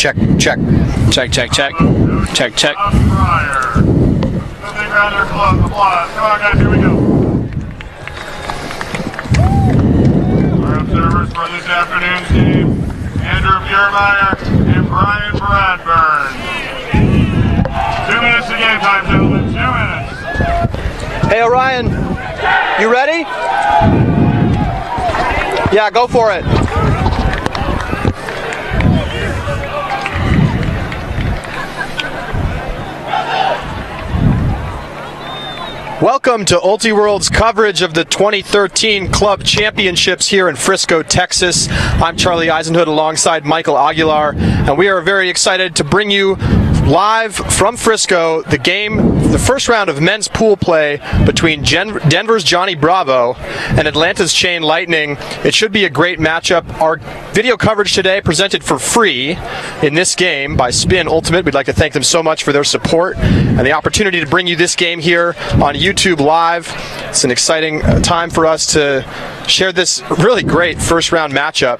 check. Check. Check, check. Check, check. Moving around your applause. Come on, guys, here we go. Our observers for this afternoon's game, Andrew Biermeyer and Brian Bradburn. 2 minutes to game time, gentlemen. 2 minutes. Hey, Orion, you ready? Yeah, go for it. Welcome to UltiWorld's coverage of the 2013 Club Championships here in Frisco, Texas. I'm Charlie Eisenhood alongside Michael Aguilar, and we are very excited to bring you live from Frisco the first round of men's pool play between Denver's Johnny Bravo and Atlanta's Chain Lightning. It should be a great matchup. Our video coverage today presented for free in this game by Spin Ultimate. We'd like to thank them so much for their support and the opportunity to bring you this game here on YouTube Live. It's an exciting time for us to share this really great first round matchup.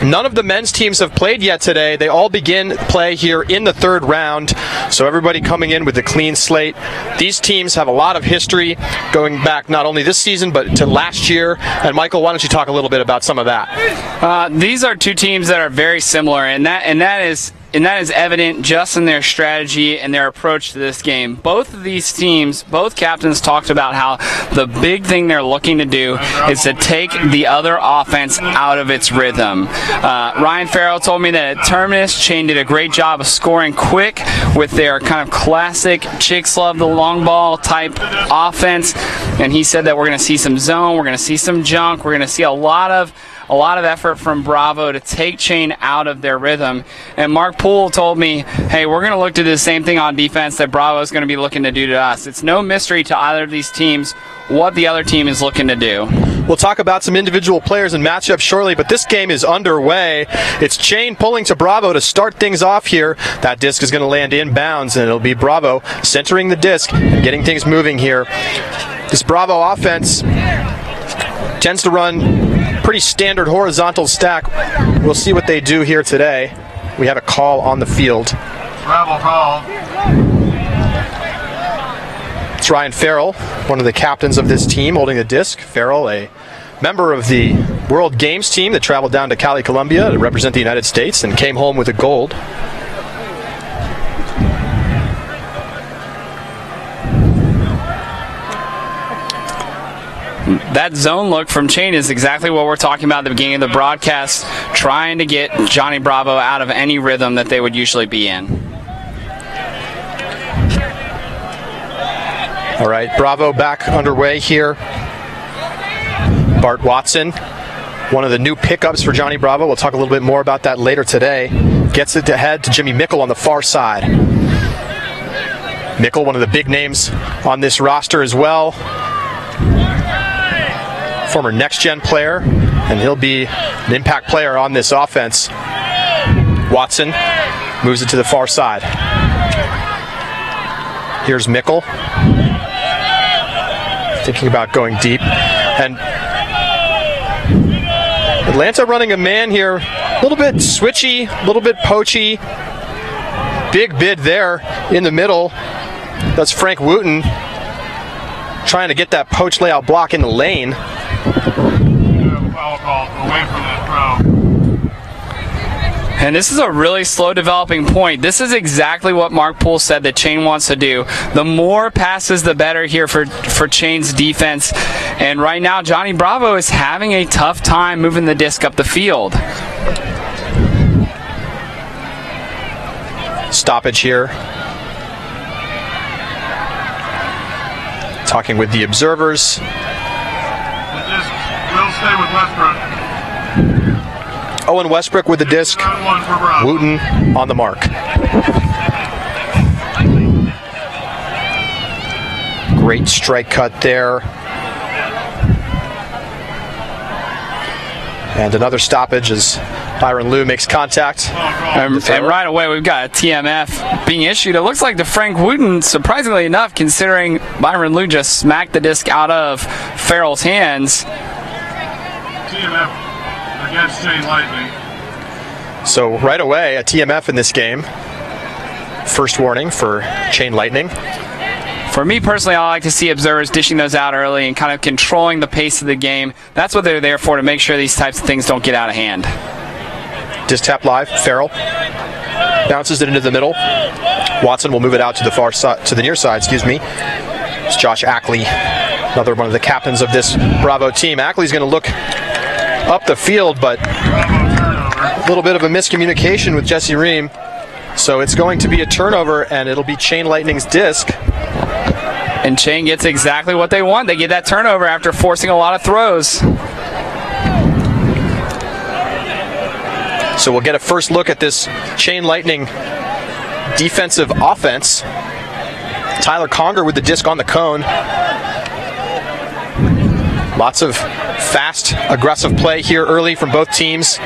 None of the men's teams have played yet today. They all begin play here in the third round, so everybody coming in with a clean slate. These teams have a lot of history going back not only this season but to last year. And Michael, why don't you talk a little bit about some of that? These are two teams that are very similar, and that is evident just in their strategy and their approach to this game. Both of these teams, both captains talked about how the big thing they're looking to do is to take the other offense out of its rhythm. Ryan Farrell told me that at Terminus, Chain did a great job of scoring quick with their kind of classic chicks love the long ball type offense, and he said that we're going to see some zone, we're going to see some junk, we're going to see a lot of effort from Bravo to take Chain out of their rhythm. And Mark Poole told me, hey, we're going to look to do the same thing on defense that Bravo is going to be looking to do to us. It's no mystery to either of these teams what the other team is looking to do. We'll talk about some individual players and matchups shortly, but this game is underway. It's Chain pulling to Bravo to start things off here. That disc is going to land inbounds, and it'll be Bravo centering the disc and getting things moving here. This Bravo offense tends to run pretty standard horizontal stack. We'll see what they do here today. We have a call on the field. Travel call. It's Ryan Farrell, one of the captains of this team, holding the disc. Farrell, a member of the World Games team that traveled down to Cali, Colombia to represent the United States and came home with a gold. That zone look from Chain is exactly what we're talking about at the beginning of the broadcast, trying to get Johnny Bravo out of any rhythm that they would usually be in. All right, Bravo back underway here. Bart Watson, one of the new pickups for Johnny Bravo. We'll talk a little bit more about that later today. Gets it ahead to Jimmy Mickle on the far side. Mickle, one of the big names on this roster as well. Former next-gen player, and he'll be an impact player on this offense. Watson moves it to the far side. Here's Mickle, thinking about going deep. And Atlanta running a man here, a little bit switchy, a little bit poachy. Big bid there in the middle. That's Frank Wooten trying to get that poach layout block in the lane. Foul call away from that throw. And this is a really slow developing point. This is exactly what Mark Poole said that Chain wants to do. The more passes, the better here for Chain's defense. And right now, Johnny Bravo is having a tough time moving the disc up the field. Stoppage here. Talking with the observers. The disc will stay with Westbrook. Owen Westbrook with the disc. Wooten on the mark. Great strike cut there. And another stoppage as Byron Liu makes contact. And right away we've got a TMF being issued. It looks like to Frank Wooten, surprisingly enough, considering Byron Liu just smacked the disc out of Farrell's hands. TMF against Chain Lightning. So right away, a TMF in this game. First warning for Chain Lightning. For me personally, I like to see observers dishing those out early and kind of controlling the pace of the game. That's what they're there for, to make sure these types of things don't get out of hand. Disc tap live, Farrell bounces it into the middle. Watson will move it out to the far side, to the near side, excuse me. It's Josh Ackley, another one of the captains of this Bravo team. Ackley's going to look up the field, but a little bit of a miscommunication with Jesse Ream. So it's going to be a turnover, and it'll be Chain Lightning's disc. And Chain gets exactly what they want. They get that turnover after forcing a lot of throws. So we'll get a first look at this Chain Lightning defensive offense. Tyler Conger with the disc on the cone. Lots of fast, aggressive play here early from both teams.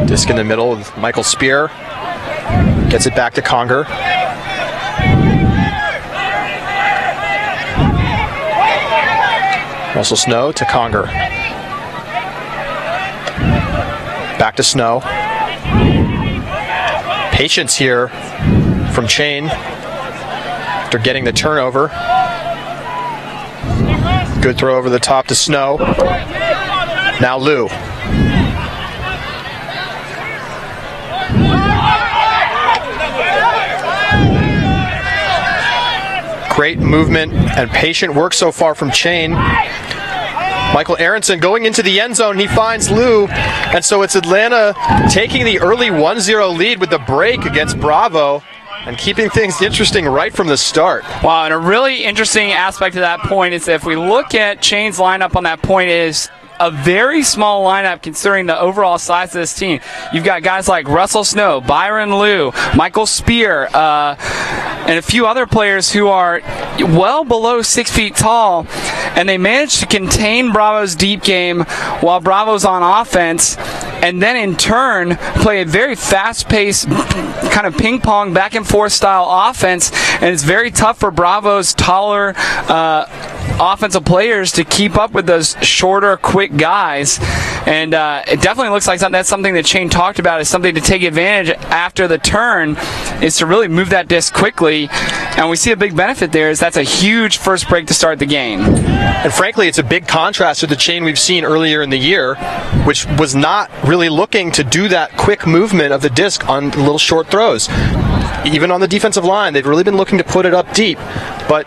Disc in the middle with Michael Spear. Gets it back to Conger. Russell Snow to Conger. Back to Snow. Patience here from Chain after getting the turnover. Good throw over the top to Snow. Now Lou. Great movement and patient work so far from Chain. Michael Aronson going into the end zone. He finds Lou. And so it's Atlanta taking the early 1-0 lead with the break against Bravo and keeping things interesting right from the start. Wow, and a really interesting aspect of that point is that if we look at Chain's lineup on that point, it is a very small lineup considering the overall size of this team. You've got guys like Russell Snow, Byron Liu, Michael Spear, and a few other players who are well below 6 feet tall, and they managed to contain Bravo's deep game while Bravo's on offense, and then in turn play a very fast-paced kind of ping-pong back-and-forth style offense, and it's very tough for Bravo's taller offensive players to keep up with those shorter, quick guys. And it definitely looks like that's something that Chain talked about, is something to take advantage after the turn, is to really move that disc quickly. And we see a big benefit there, is that's a huge first break to start the game. And frankly, it's a big contrast to the Chain we've seen earlier in the year, which was not really looking to do that quick movement of the disc on little short throws. Even on the defensive line, they've really been looking to put it up deep. But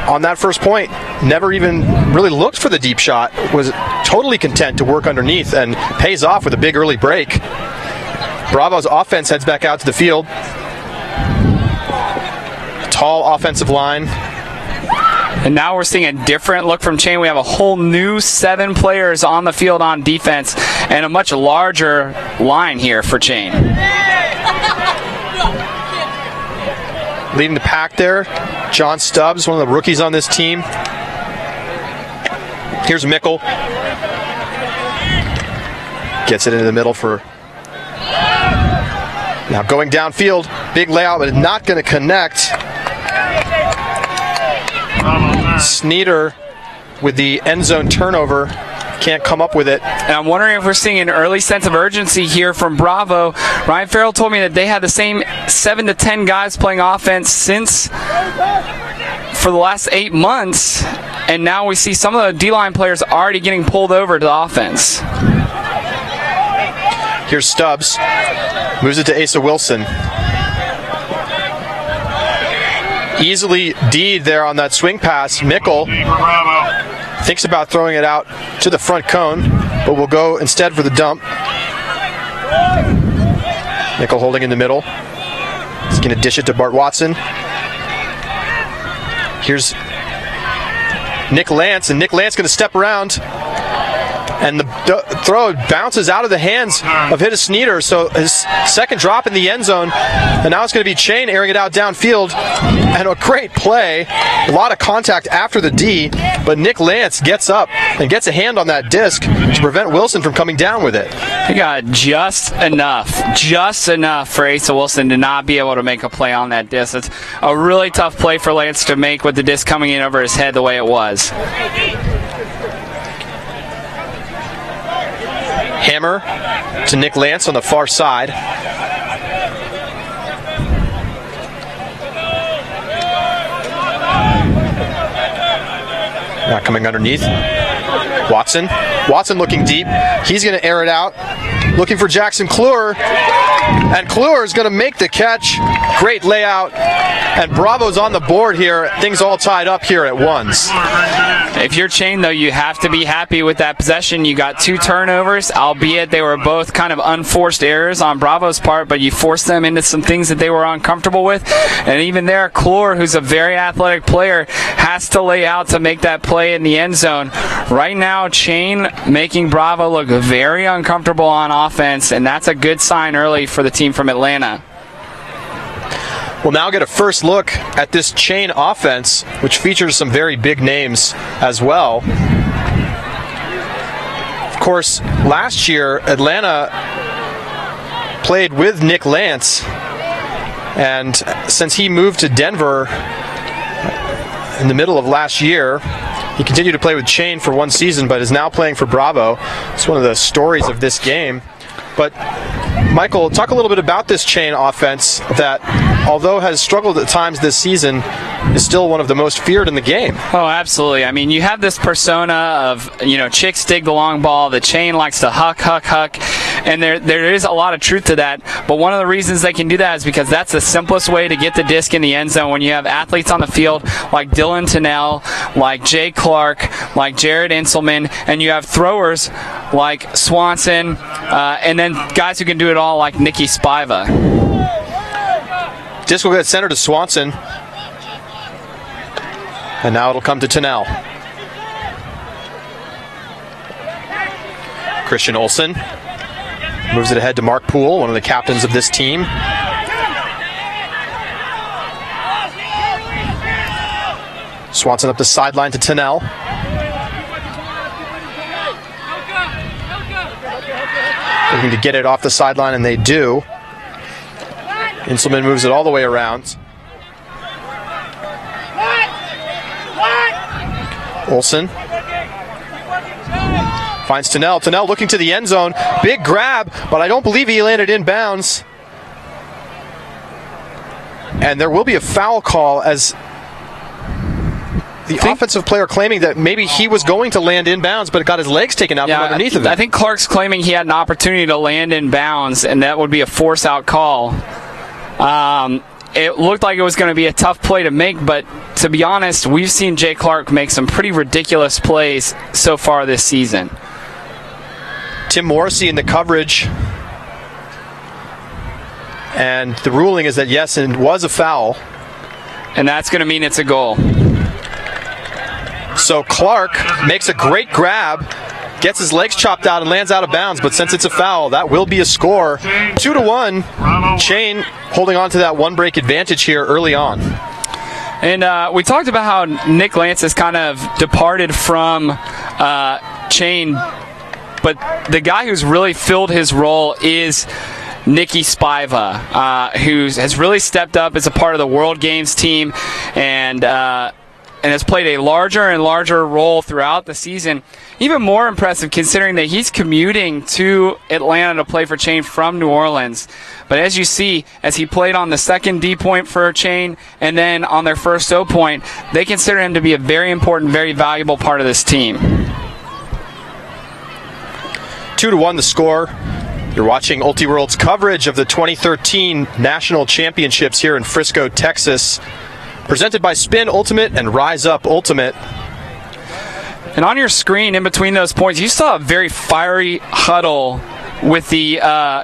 on that first point, never even really looked for the deep shot, was totally content to work underneath, and pays off with a big early break. Bravo's offense heads back out to the field. Tall offensive line. And now we're seeing a different look from Chain. We have a whole new 7 players on the field on defense, and a much larger line here for Chain. Leading the pack there, John Stubbs, one of the rookies on this team. Here's Mickle. Gets it into the middle for... Now going downfield, big layout, but not going to connect. Sneeder with the end zone turnover. Can't come up with it. And I'm wondering if we're seeing an early sense of urgency here from Bravo. Ryan Farrell told me that they had the same 7 to 10 guys playing offense for the last 8 months, and now we see some of the D-line players already getting pulled over to the offense. Here's Stubbs. Moves it to Asa Wilson. Easily D'd there on that swing pass. Mickle thinks about throwing it out to the front cone, but will go instead for the dump. Mickle holding in the middle. He's going to dish it to Bart Watson. Here's Nick Lance, and Nick Lance going to step around, and the throw bounces out of the hands of Hidda Sneeder, so his second drop in the end zone, and now it's going to be Chain airing it out downfield, and a great play, a lot of contact after the D, but Nick Lance gets up and gets a hand on that disc to prevent Wilson from coming down with it. He got just enough for Asa Wilson to not be able to make a play on that disc. It's a really tough play for Lance to make with the disc coming in over his head the way it was. Hammer to Nick Lance on the far side. Not coming underneath. Watson looking deep. He's going to air it out. Looking for Jackson Kluwer. And Kluwer is going to make the catch. Great layout. And Bravo's on the board here. Things all tied up here at ones. If you're Chain, though, you have to be happy with that possession. You got 2 turnovers, albeit they were both kind of unforced errors on Bravo's part, but you forced them into some things that they were uncomfortable with. And even there, Kluwer, who's a very athletic player, has to lay out to make that play in the end zone. Right now, Chain making Bravo look very uncomfortable on offense, and that's a good sign early for the team from Atlanta. We'll now get a first look at this Chain offense, which features some very big names as well. Of course, last year, Atlanta played with Nick Lance, and since he moved to Denver in the middle of last year, he continued to play with Chain for 1 season, but is now playing for Bravo. It's one of the stories of this game. But Michael, talk a little bit about this Chain offense that, although has struggled at times this season, is still one of the most feared in the game. Oh, absolutely. I mean, you have this persona of, chicks dig the long ball, the Chain likes to huck, and there is a lot of truth to that. But one of the reasons they can do that is because that's the simplest way to get the disc in the end zone when you have athletes on the field like Dylan Tennell, like Jay Clark, like Jared Inselman, and you have throwers like Swanson, and then guys who can do it all like Nicky Spiva. Disc will get center to Swanson. And now it'll come to Tennell. Christian Olsen moves it ahead to Mark Poole, one of the captains of this team. Swanson up the sideline to Tennell. Looking to get it off the sideline, and they do. Inselman moves it all the way around. Olsen finds Tennell. Tennell looking to the end zone. Big grab, but I don't believe he landed in bounds. And there will be a foul call as the offensive player claiming that maybe he was going to land in bounds, but got his legs taken out from underneath of him. I think Clark's claiming he had an opportunity to land in bounds, and that would be a force-out call. It looked like it was going to be a tough play to make, but to be honest, we've seen Jay Clark make some pretty ridiculous plays so far this season. Tim Morrissey in the coverage. And the ruling is that yes, it was a foul. And that's going to mean it's a goal. So Clark makes a great grab, gets his legs chopped out and lands out of bounds, but since it's a foul, that will be a score. 2-1. Chain holding on to that one break advantage here early on. And we talked about how Nick Lance has kind of departed from Chain, but the guy who's really filled his role is Nicky Spiva, who has really stepped up as a part of the World Games team and has played a larger and larger role throughout the season. Even more impressive considering that he's commuting to Atlanta to play for Chain from New Orleans. But as you see, as he played on the second D point for Chain and then on their first O point, they consider him to be a very important, very valuable part of this team. 2-1 the score. You're watching Ultiworld's coverage of the 2013 National Championships here in Frisco, Texas. Presented by Spin Ultimate and Rise Up Ultimate. And on your screen, in between those points, you saw a very fiery huddle with the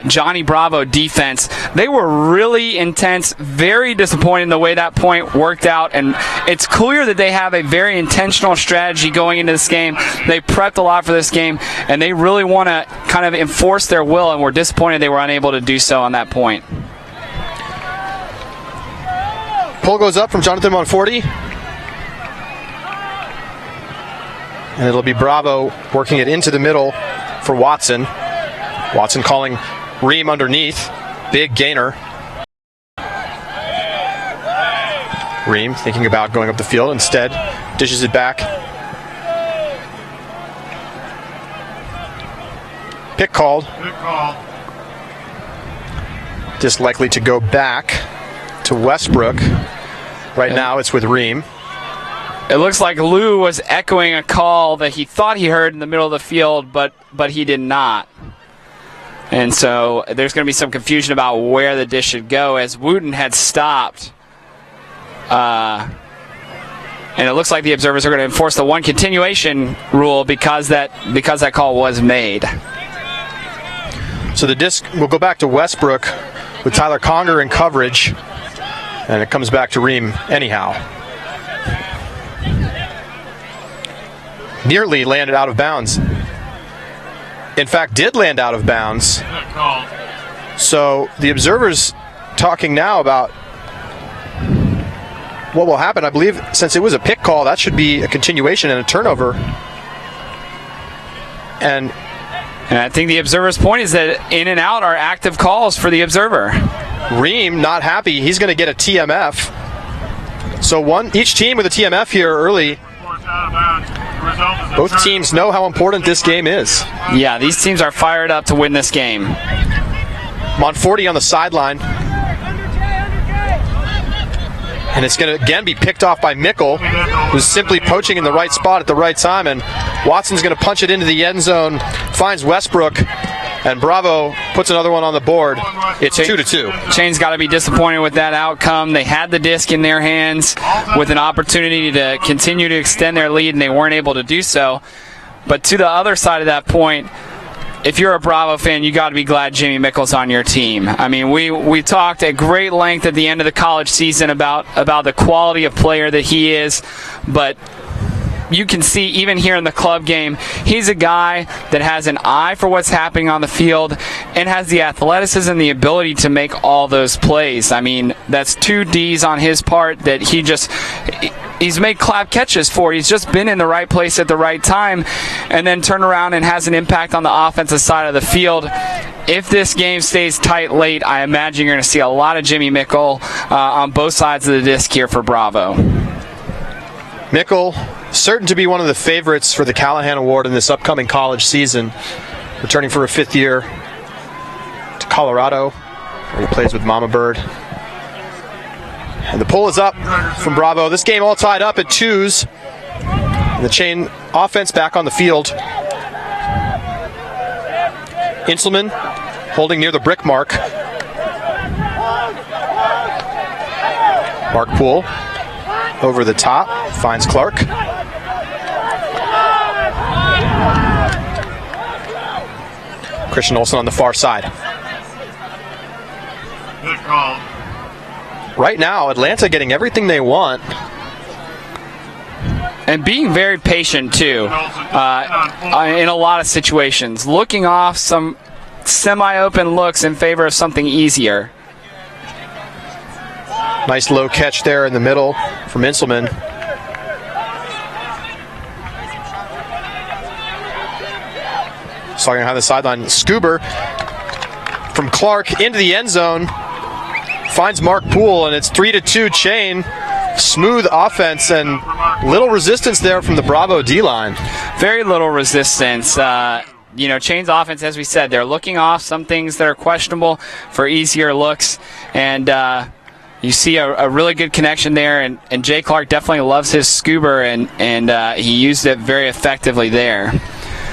Johnny Bravo defense. They were really intense, very disappointed in the way that point worked out, and it's clear that they have a very intentional strategy going into this game. They prepped a lot for this game, and they really want to kind of enforce their will, and we're disappointed they were unable to do so on that point. Pull goes up from Jonathan Monforti. And it'll be Bravo working it into the middle for Watson. Watson calling Ream underneath. Big gainer. Ream thinking about going up the field. Instead, dishes it back. Pick called. Pick called. Just likely to go back to Westbrook. Right now it's with Ream. It looks like Lou was echoing a call that he thought he heard in the middle of the field, but he did not. And so there's going to be some confusion about where the dish should go, as Wooten had stopped. And it looks like the observers are going to enforce the one continuation rule because that call was made. So the disc will go back to Westbrook with Tyler Conger in coverage, and it comes back to Ream anyhow. Nearly landed out of bounds. In fact, did land out of bounds. So the observers talking now about what will happen. I believe since it was a pick call, that should be a continuation and a turnover. And I think the observer's point is that in and out are active calls for the observer. Ream not happy. He's going to get a TMF. So each team with a TMF here early. Both teams know how important this game is. Yeah, these teams are fired up to win this game. Monforti on the sideline. And it's going to again be picked off by Mickle, who's simply poaching in the right spot at the right time. And Watson's going to punch it into the end zone, finds Westbrook, and Bravo puts another one on the board. It's 2-2. Chain's got to be disappointed with that outcome. They had the disc in their hands with an opportunity to continue to extend their lead, and they weren't able to do so. But to the other side of that point, if you're a Bravo fan, you got to be glad Jimmy Mickle's on your team. I mean, we talked at great length at the end of the college season about the quality of player that he is, but you can see even here in the club game, he's a guy that has an eye for what's happening on the field and has the athleticism and the ability to make all those plays. I mean, that's 2 Ds on his part that he's made clap catches for. He's just been in the right place at the right time and then turn around and has an impact on the offensive side of the field. If this game stays tight late, I imagine you're going to see a lot of Jimmy Mickle on both sides of the disc here for Bravo. Mickle, certain to be one of the favorites for the Callahan Award in this upcoming college season, returning for a 5th year to Colorado, where he plays with Mama Bird. And the pull is up from Bravo. This game all tied up at 2s. And the Chain offense back on the field. Inselman holding near the brick mark. Mark Poole over the top, finds Clark. Christian Olsen on the far side. Good call. Right now, Atlanta getting everything they want. And being very patient, too, in a lot of situations. Looking off some semi-open looks in favor of something easier. Nice low catch there in the middle from Inselman. Starting behind the sideline, Scuber from Clark into the end zone. Finds Mark Poole, and it's 3-2 Chain. Smooth offense and little resistance there from the Bravo D-line. Very little resistance. Chain's offense, as we said, they're looking off some things that are questionable for easier looks. And you see a really good connection there. And Jay Clark definitely loves his Scuber, and he used it very effectively there.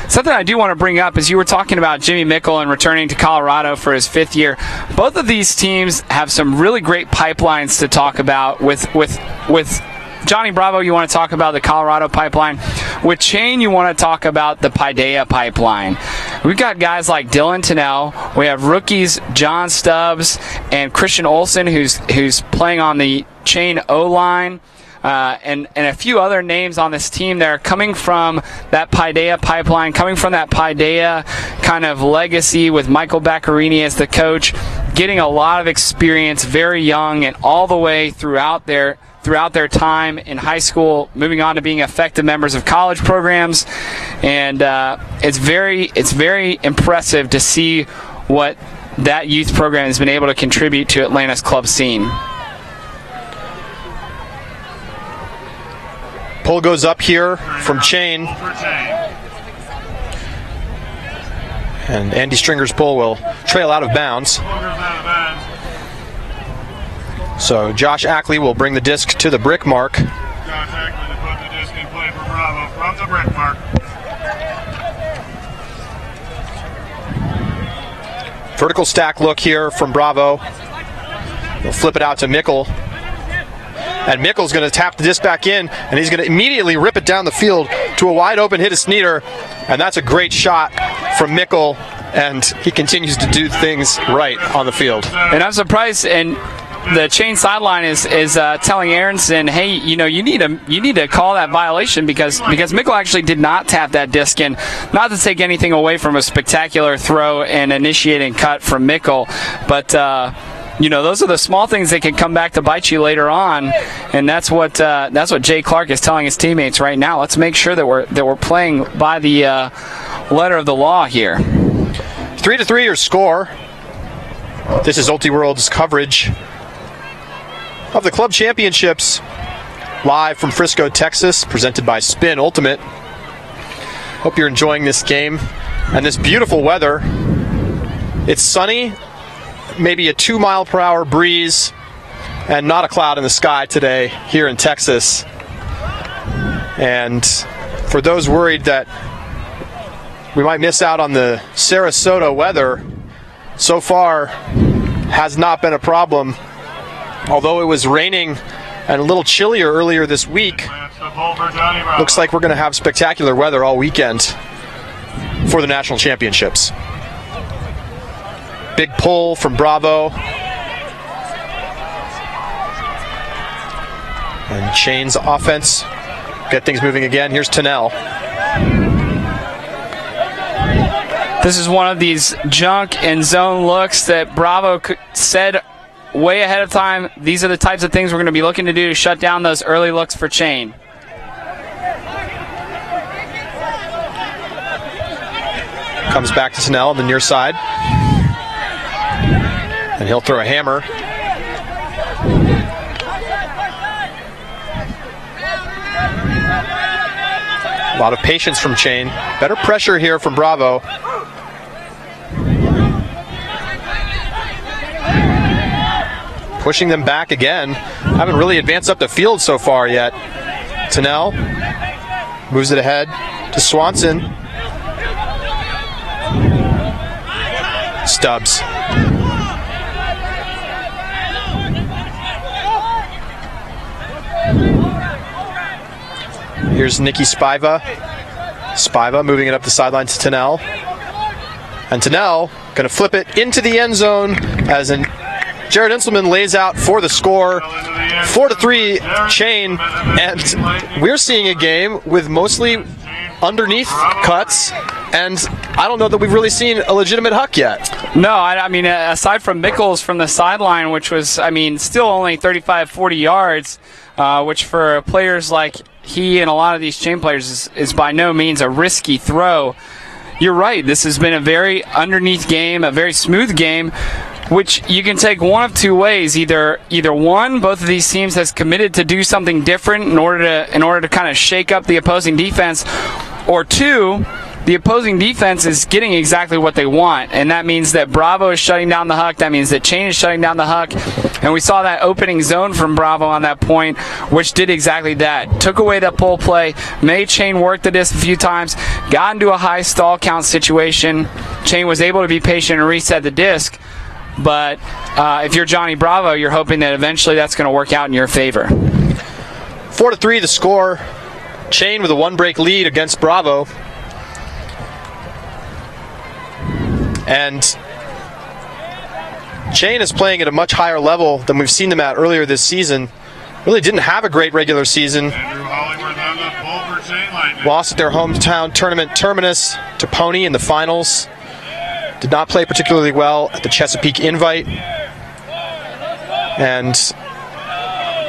Something I do want to bring up is you were talking about Jimmy Mickle and returning to Colorado for his 5th year. Both of these teams have some really great pipelines to talk about. With Johnny Bravo, you want to talk about the Colorado pipeline. With Chain, you want to talk about the Paideia pipeline. We've got guys like Dylan Tennell. We have rookies John Stubbs and Christian Olsen, who's playing on the Chain O-line. And a few other names on this team that are coming from that Paideia pipeline, coming from that Paideia kind of legacy with Michael Baccarini as the coach, getting a lot of experience, very young, and all the way throughout their time in high school, moving on to being effective members of college programs. And it's very impressive to see what that youth program has been able to contribute to Atlanta's club scene. Pull goes up here from Chain. And Andy Stringer's pull will trail out of bounds. So Josh Ackley will bring the disc to the brick mark. Josh Ackley to put the disc in play for Bravo from the brick mark. Vertical stack look here from Bravo. He'll flip it out to Mickle. And Mickle's going to tap the disc back in, and he's going to immediately rip it down the field to a wide open hit of Sneeder. And that's a great shot from Mickle, and he continues to do things right on the field. And I'm surprised, and the chain sideline is telling Aronson, hey, you need to call that violation because Mickle actually did not tap that disc in. Not to take anything away from a spectacular throw and initiating cut from Mickle, but those are the small things that can come back to bite you later on, and that's what Jay Clark is telling his teammates right now. Let's make sure that we're playing by the letter of the law here. 3-3 your score. This is Ultiworld's coverage of the club championships, live from Frisco, Texas, presented by Spin Ultimate. Hope you're enjoying this game and this beautiful weather. It's sunny, maybe a 2-mile-per-hour breeze, and not a cloud in the sky today here in Texas. And for those worried that we might miss out on the Sarasota weather, so far has not been a problem. Although it was raining and a little chillier earlier this week, looks like we're going to have spectacular weather all weekend for the national championships. Big pull from Bravo. And Chain's offense get things moving again. Here's Tennell. This is one of these junk and zone looks that Bravo said way ahead of time. These are the types of things we're going to be looking to do to shut down those early looks for Chain. Comes back to Tennell on the near side. And he'll throw a hammer. A lot of patience from Chain. Better pressure here from Bravo. Pushing them back again. Haven't really advanced up the field so far yet. Tennell moves it ahead to Swanson. Stubbs. Here's Nikki Spiva. Spiva moving it up the sideline to Tennell. And Tennell going to flip it into the end zone as Jared Inselman lays out for the score. 4-3 Chain, and we're seeing a game with mostly underneath cuts, and I don't know that we've really seen a legitimate huck yet. No, I mean, aside from Mickles from the sideline, which was, still only 35-40 yards, which for players like he and a lot of these Chain players is by no means a risky throw. You're right, this has been a very underneath game, a very smooth game, which you can take one of two ways. Either one, both of these teams has committed to do something different in order to kind of shake up the opposing defense, or two, the opposing defense is getting exactly what they want, and that means that Bravo is shutting down the huck. That means that Chain is shutting down the huck, and we saw that opening zone from Bravo on that point, which did exactly that. Took away that pull play, made Chain work the disc a few times, got into a high stall count situation. Chain was able to be patient and reset the disc, but if you're Johnny Bravo, you're hoping that eventually that's going to work out in your favor. 4-3 the score. Chain with a one-break lead against Bravo. And Chain is playing at a much higher level than we've seen them at earlier this season. Really didn't have a great regular season. Lost at their hometown tournament terminus to Pony in the finals. Did not play particularly well at the Chesapeake Invite. And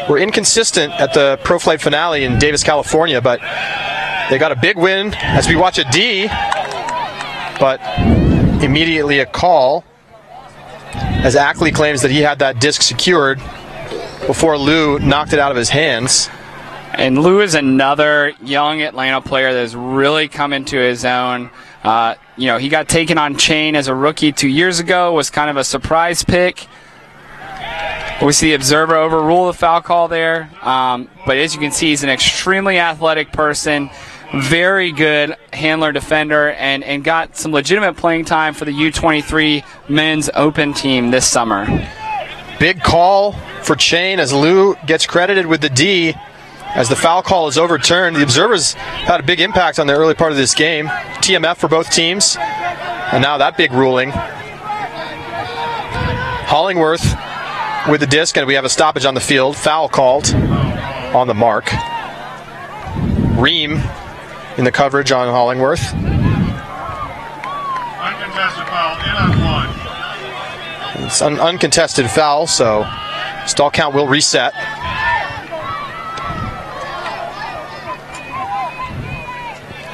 were inconsistent at the Pro Flight finale in Davis, California, but they got a big win as we watch a D, but immediately a call as Ackley claims that he had that disc secured before Lou knocked it out of his hands. And Lou is another young Atlanta player that has really come into his own. He got taken on Chain as a rookie 2 years ago, was kind of a surprise pick. We see the observer overrule the foul call there. But as you can see, he's an extremely athletic person, very good handler defender, and got some legitimate playing time for the U23 men's open team this summer. Big call for Chain as Lou gets credited with the D as the foul call is overturned. The observers had a big impact on the early part of this game. TMF for both teams. And now that big ruling. Hollingworth with the disc, and we have a stoppage on the field. Foul called on the mark. Ream in the coverage on Hollingworth. Uncontested foul, in on one. It's an uncontested foul, so stall count will reset.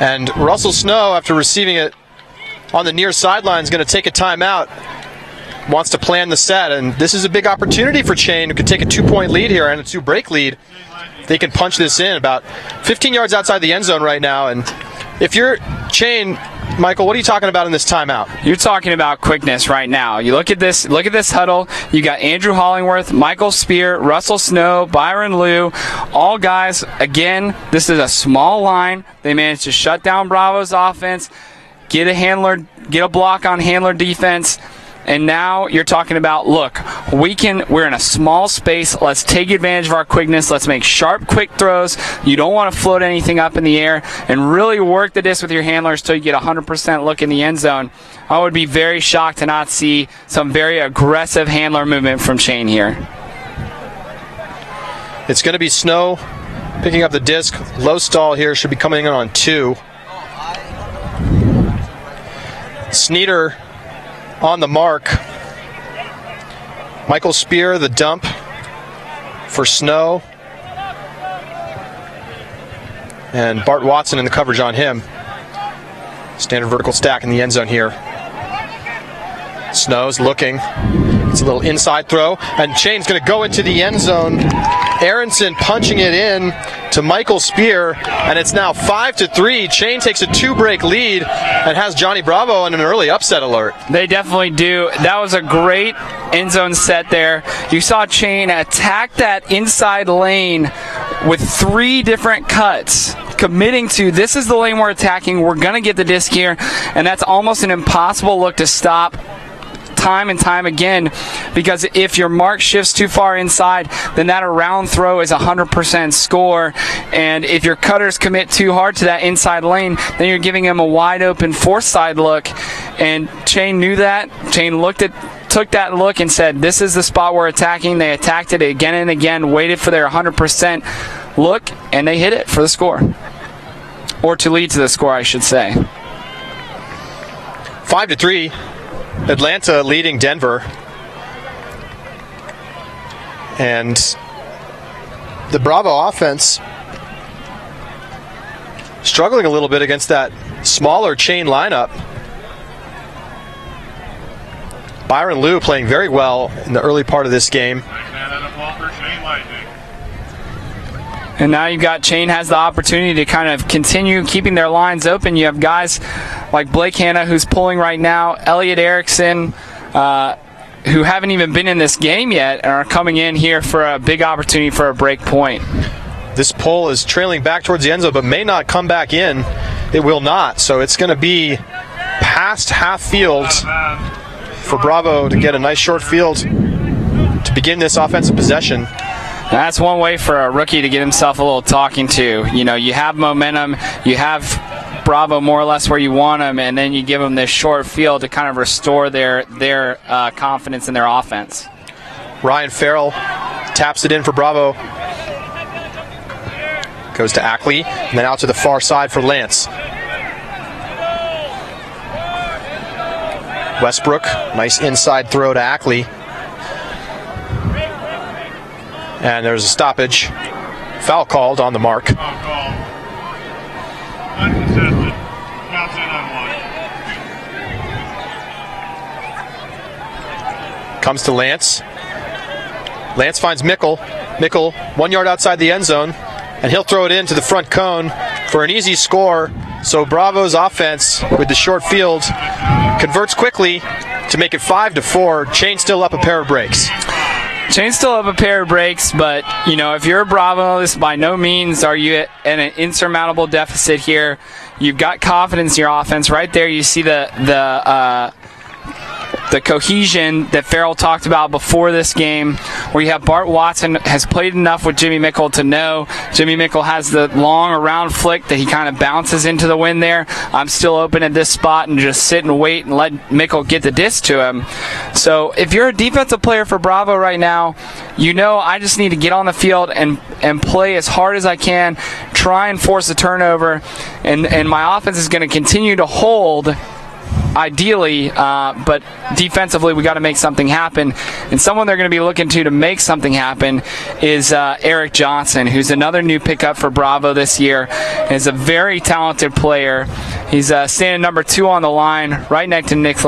And Russell Snow, after receiving it on the near sideline, is going to take a timeout. Wants to plan the set, and this is a big opportunity for Chain, who could take a 2-point lead here and a 2-break lead. They can punch this in about 15 yards outside the end zone right now. And if you're Chain, Michael, what are you talking about in this timeout? You're talking about quickness right now. You look at this huddle. You got Andrew Hollingworth, Michael Spear, Russell Snow, Byron Liu, all guys. Again, this is a small line. They managed to shut down Bravo's offense, get a block on handler defense. And now you're talking about, look, we're in a small space. Let's take advantage of our quickness. Let's make sharp, quick throws. You don't want to float anything up in the air, and really work the disc with your handlers till you get a 100% look in the end zone. I would be very shocked to not see some very aggressive handler movement from Chain here. It's going to be Snow picking up the disc. Low stall here, should be coming in on 2. Sneeder on the mark. Michael Spear, the dump for Snow. And Bart Watson in the coverage on him. Standard vertical stack in the end zone here. Snow's looking. It's a little inside throw. And Chain's going to go into the end zone. Aronson punching it in to Michael Spear. And it's now 5-3. Chain takes a 2-break lead and has Johnny Bravo on an early upset alert. They definitely do. That was a great end zone set there. You saw Chain attack that inside lane with 3 different cuts, committing to, this is the lane we're attacking, we're going to get the disc here, and that's almost an impossible look to stop time and time again, because if your mark shifts too far inside, then that around throw is 100% score, and if your cutters commit too hard to that inside lane, then you're giving them a wide open fourth side look, and Chain knew that. Chain took that look and said, this is the spot we're attacking. They attacked it again and again, waited for their 100% look, and they hit it for the score. Or to lead to the score, I should say. 5-3. Atlanta leading Denver. And the Bravo offense struggling a little bit against that smaller Chain lineup. Byron Liu playing very well in the early part of this game. And now you've got Chain has the opportunity to kind of continue keeping their lines open. You have guys like Blake Hanna, who's pulling right now, Elliot Erickson, who haven't even been in this game yet and are coming in here for a big opportunity for a break point. This pull is trailing back towards the end zone, but may not come back in. It will not. So it's going to be past half field for Bravo to get a nice short field to begin this offensive possession. That's one way for a rookie to get himself a little talking to. You know, you have momentum, you have Bravo more or less where you want them, and then you give them this short field to kind of restore their confidence in their offense. Ryan Farrell taps it in for Bravo. Goes to Ackley, and then out to the far side for Lance. Westbrook, nice inside throw to Ackley. And there's a stoppage. Foul called on the mark. Foul call. Uncontested. Counts in on one. Comes to Lance. Lance finds Mickle. Mickle 1 yard outside the end zone. And he'll throw it into the front cone for an easy score. So Bravo's offense with the short field converts quickly to make it 5-4. Chain still up a pair of breaks. Chain's still up a pair of breaks, but, you know, if you're Bravo, this by no means are you at an insurmountable deficit here. You've got confidence in your offense. Right there you see the cohesion that Farrell talked about before this game, where you have Bart Watson has played enough with Jimmy Mickle to know Jimmy Mickle has the long around flick that he kind of bounces into the wind there. I'm still open at this spot and just sit and wait and let Mickle get the disc to him. So if you're a defensive player for Bravo right now, you know I just need to get on the field and play as hard as I can, try and force a turnover, and my offense is going to continue to hold ideally, but defensively we got to make something happen. And someone they're going to be looking to make something happen is Eric Johnson, who's another new pickup for Bravo this year. Is a very talented player. He's standing number 2 on the line, right next to Nick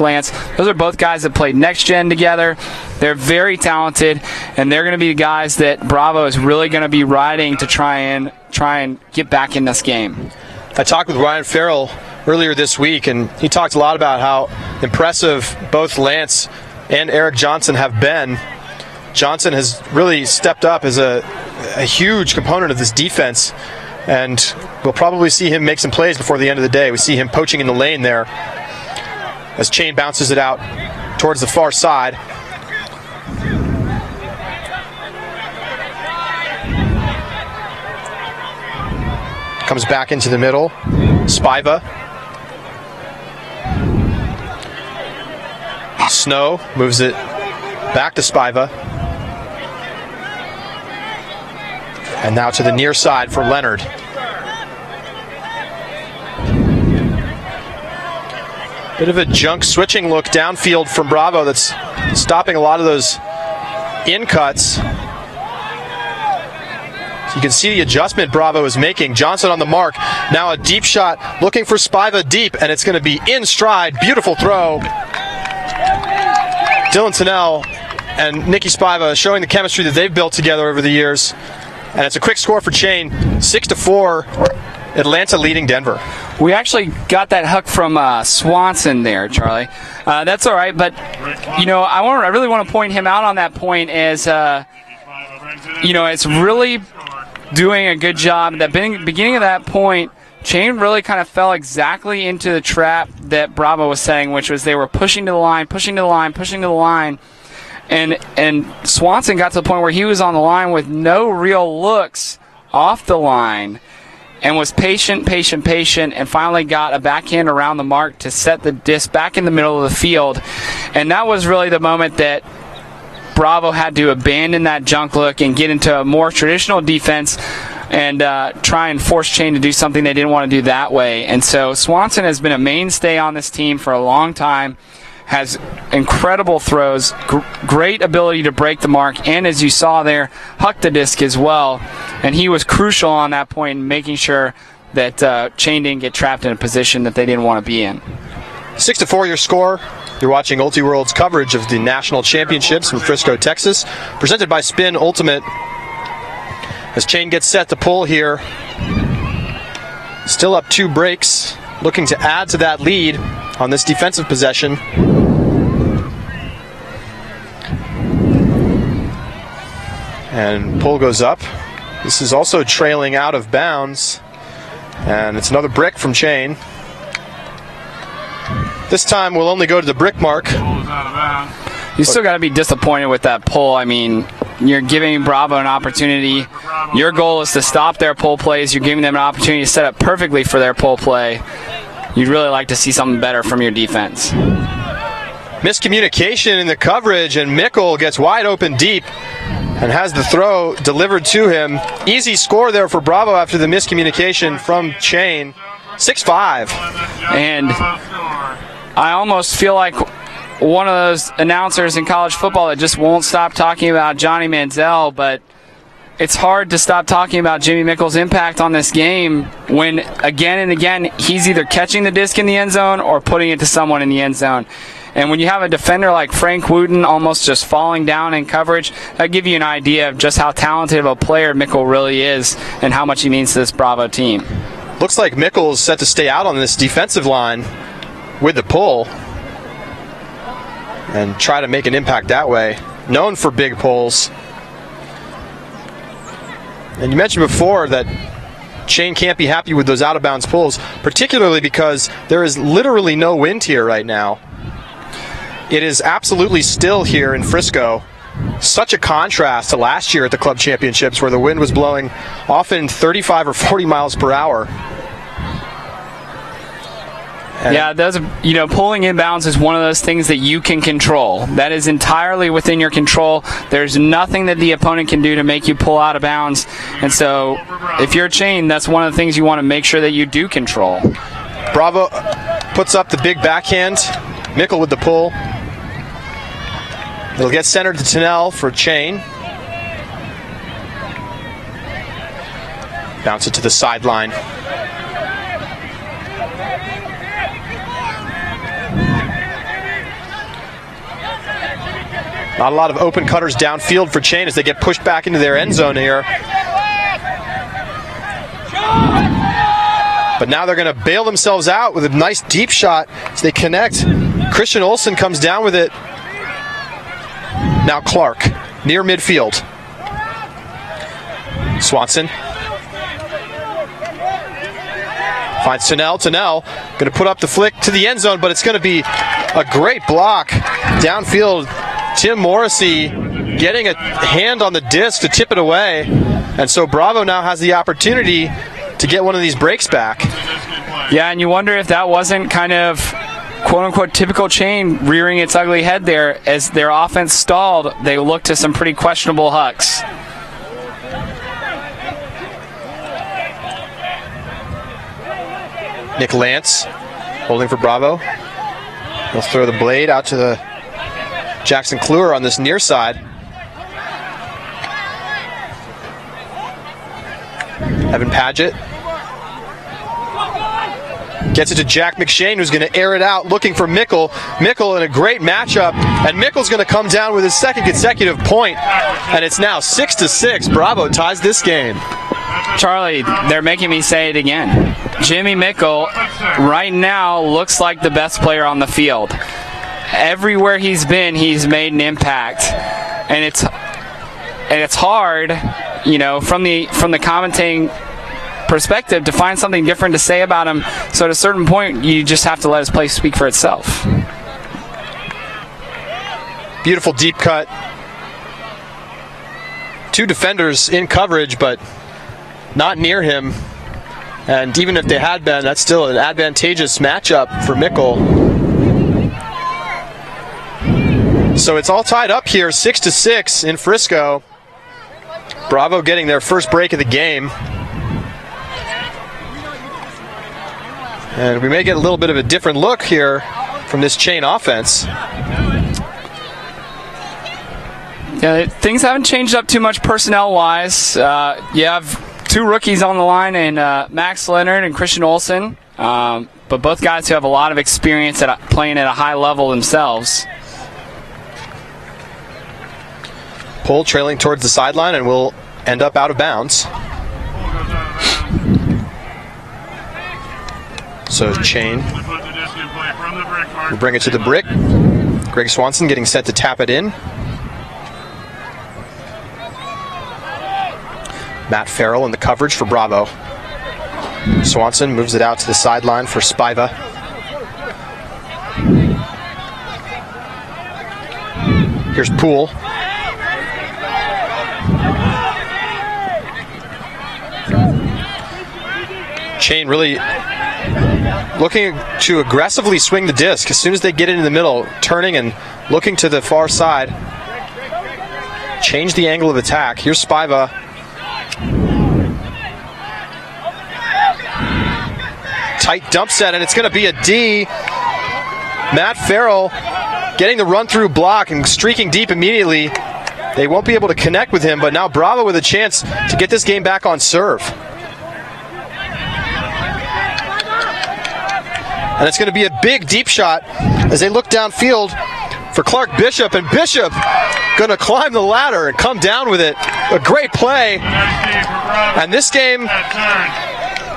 Lance. Those are both guys that played Next Gen together. They're very talented, and they're going to be the guys that Bravo is really going to be riding to try and get back in this game. I talked with Ryan Farrell earlier this week, and he talked a lot about how impressive both Lance and Eric Johnson have been. Johnson has really stepped up as a huge component of this defense, and we'll probably see him make some plays before the end of the day. We see him poaching in the lane there as Chain bounces it out towards the far side. Comes back into the middle. Spiva. Snow moves it back to Spiva. And now to the near side for Leonard. Bit of a junk switching look downfield from Bravo that's stopping a lot of those in cuts. You can see the adjustment Bravo is making. Johnson on the mark. Now a deep shot looking for Spiva deep, and it's going to be in stride. Beautiful throw. Dylan Tennell and Nicky Spiva showing the chemistry that they've built together over the years. And it's a quick score for Chain. 6-4. Atlanta leading Denver. We actually got that hook from Swanson there, Charlie. That's all right, but you know I really want to point him out on that point as it's really doing a good job. At the beginning of that point, Chain really kind of fell exactly into the trap that Bravo was setting, which was they were pushing to the line, and Swanson got to the point where he was on the line with no real looks off the line and was patient, and finally got a backhand around the mark to set the disc back in the middle of the field. And that was really the moment that Bravo had to abandon that junk look and get into a more traditional defense and try and force Chain to do something they didn't want to do that way. And so Swanson has been a mainstay on this team for a long time, has incredible throws, great ability to break the mark, and as you saw there, huck the disc as well. And he was crucial on that point in making sure that Chain didn't get trapped in a position that they didn't want to be in. 6-4 your score. You're watching Ultiworld's coverage of the National Championships in Frisco, Texas, presented by Spin Ultimate. As Chain gets set to pull here, still up 2 breaks, looking to add to that lead on this defensive possession. And pull goes up. This is also trailing out of bounds, and it's another brick from Chain. This time we'll only go to the brick mark. You still got to be disappointed with that pull. I mean, you're giving Bravo an opportunity. Your goal is to stop their pull plays. You're giving them an opportunity to set up perfectly for their pull play. You'd really like to see something better from your defense. Miscommunication in the coverage, and Mickle gets wide open deep and has the throw delivered to him. Easy score there for Bravo after the miscommunication from Chain. 6-5. And I almost feel like one of those announcers in college football that just won't stop talking about Johnny Manziel, but it's hard to stop talking about Jimmy Mickle's impact on this game when, again and again, he's either catching the disc in the end zone or putting it to someone in the end zone. And when you have a defender like Frank Wooten almost just falling down in coverage, that gives you an idea of just how talented of a player Mickle really is and how much he means to this Bravo team. Looks like Mickle is set to stay out on this defensive line with the pull and try to make an impact that way. Known for big pulls. And you mentioned before that Shane can't be happy with those out-of-bounds pulls, particularly because there is literally no wind here right now. It is absolutely still here in Frisco. Such a contrast to last year at the club championships where the wind was blowing often 35 or 40 miles per hour. Yeah, those, pulling inbounds is one of those things that you can control. That is entirely within your control. There's nothing that the opponent can do to make you pull out of bounds. And so if you're Shane, that's one of the things you want to make sure that you do control. Bravo puts up the big backhand. Mickle with the pull. It'll get centered to Tennell for Chain. Bounce it to the sideline. Not a lot of open cutters downfield for Chain as they get pushed back into their end zone here. But now they're going to bail themselves out with a nice deep shot as they connect. Christian Olsen comes down with it. Now Clark, near midfield. Swanson finds Tennell. Tennell going to put up the flick to the end zone, but it's going to be a great block downfield. Tim Morrissey getting a hand on the disc to tip it away. And so Bravo now has the opportunity to get one of these breaks back. Yeah, and you wonder if that wasn't kind of quote-unquote typical Chain rearing its ugly head there. As their offense stalled, they looked to some pretty questionable hucks. Nick Lance holding for Bravo. He'll throw the blade out to the Jackson Kluwer on this near side. Evan Paget gets it to Jack McShane, who's going to air it out, looking for Mickle. Mickle in a great matchup, and Mickle's going to come down with his second consecutive point, and it's now 6-6. Bravo ties this game. Charlie, they're making me say it again. Jimmy Mickle right now looks like the best player on the field. Everywhere he's been, he's made an impact, and it's hard, from the commentating perspective to find something different to say about him. So at a certain point, you just have to let his play speak for itself. Beautiful deep cut. Two defenders in coverage, but not near him. And even if they had been, that's still an advantageous matchup for Mickle. So it's all tied up here, 6-6 in Frisco. Bravo getting their first break of the game. And we may get a little bit of a different look here from this Chain offense. Yeah, things haven't changed up too much personnel-wise. You have two rookies on the line in Max Leonard and Christian Olsen, but both guys who have a lot of experience at playing at a high level themselves. Pull trailing towards the sideline and will end up out of bounds. So Chain will bring it to the brick. Greg Swanson getting set to tap it in. Matt Farrell in the coverage for Bravo. Swanson moves it out to the sideline for Spiva. Here's Poole. Chain really looking to aggressively swing the disc as soon as they get into the middle, turning and looking to the far side. Change the angle of attack. Here's Spiva. Tight dump set, and it's going to be a D. Matt Farrell getting the run-through block and streaking deep immediately. They won't be able to connect with him, but now Bravo with a chance to get this game back on serve. And it's going to be a big deep shot as they look downfield for Clark Bishop, and Bishop going to climb the ladder and come down with it. A great play, and this game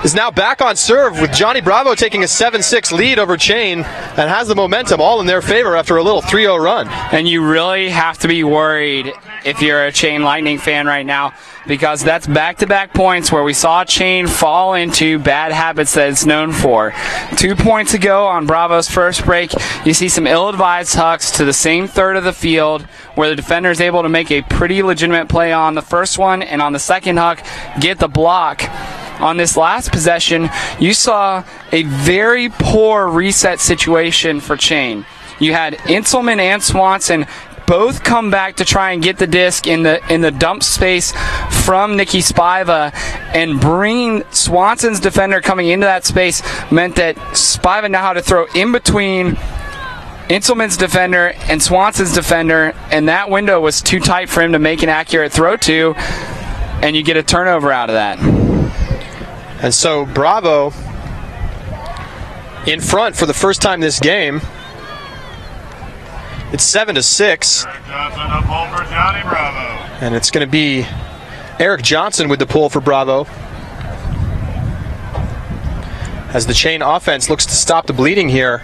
is now back on serve with Johnny Bravo taking a 7-6 lead over Chain and has the momentum all in their favor after a little 3-0 run. And you really have to be worried if you're a Chain Lightning fan right now, because that's back-to-back points where we saw Chain fall into bad habits that it's known for. 2 points ago on Bravo's first break, you see some ill-advised hucks to the same third of the field where the defender is able to make a pretty legitimate play on the first one, and on the second huck, get the block. On this last possession, you saw a very poor reset situation for Chain. You had Inselman and Swanson both come back to try and get the disc in the dump space from Nicky Spiva, and bringing Swanson's defender coming into that space meant that Spiva now had to throw in between Inselman's defender and Swanson's defender, and that window was too tight for him to make an accurate throw to, and you get a turnover out of that. And so Bravo in front for the first time this game. It's 7-6. And it's going to be Eric Johnson with the pull for Bravo, as the Chain offense looks to stop the bleeding here.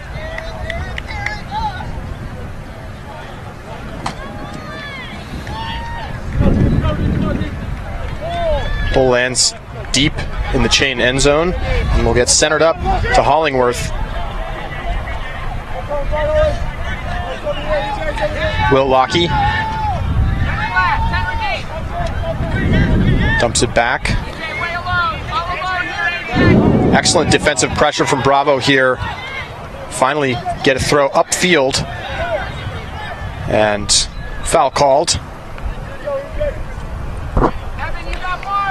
Pull lands deep in the Chain end zone and will get centered up to Hollingworth. Will Lockey dumps it back. Excellent defensive pressure from Bravo here. Finally get a throw upfield, and foul called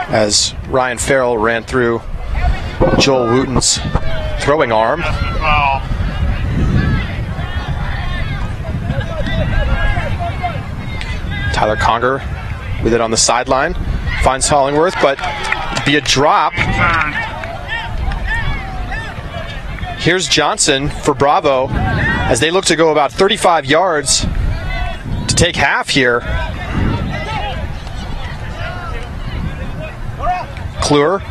as Ryan Farrell ran through Joel Wooten's throwing arm. Tyler Conger with it on the sideline. Finds Hollingworth, but be a drop. Here's Johnson for Bravo as they look to go about 35 yards to take half here. Kluwer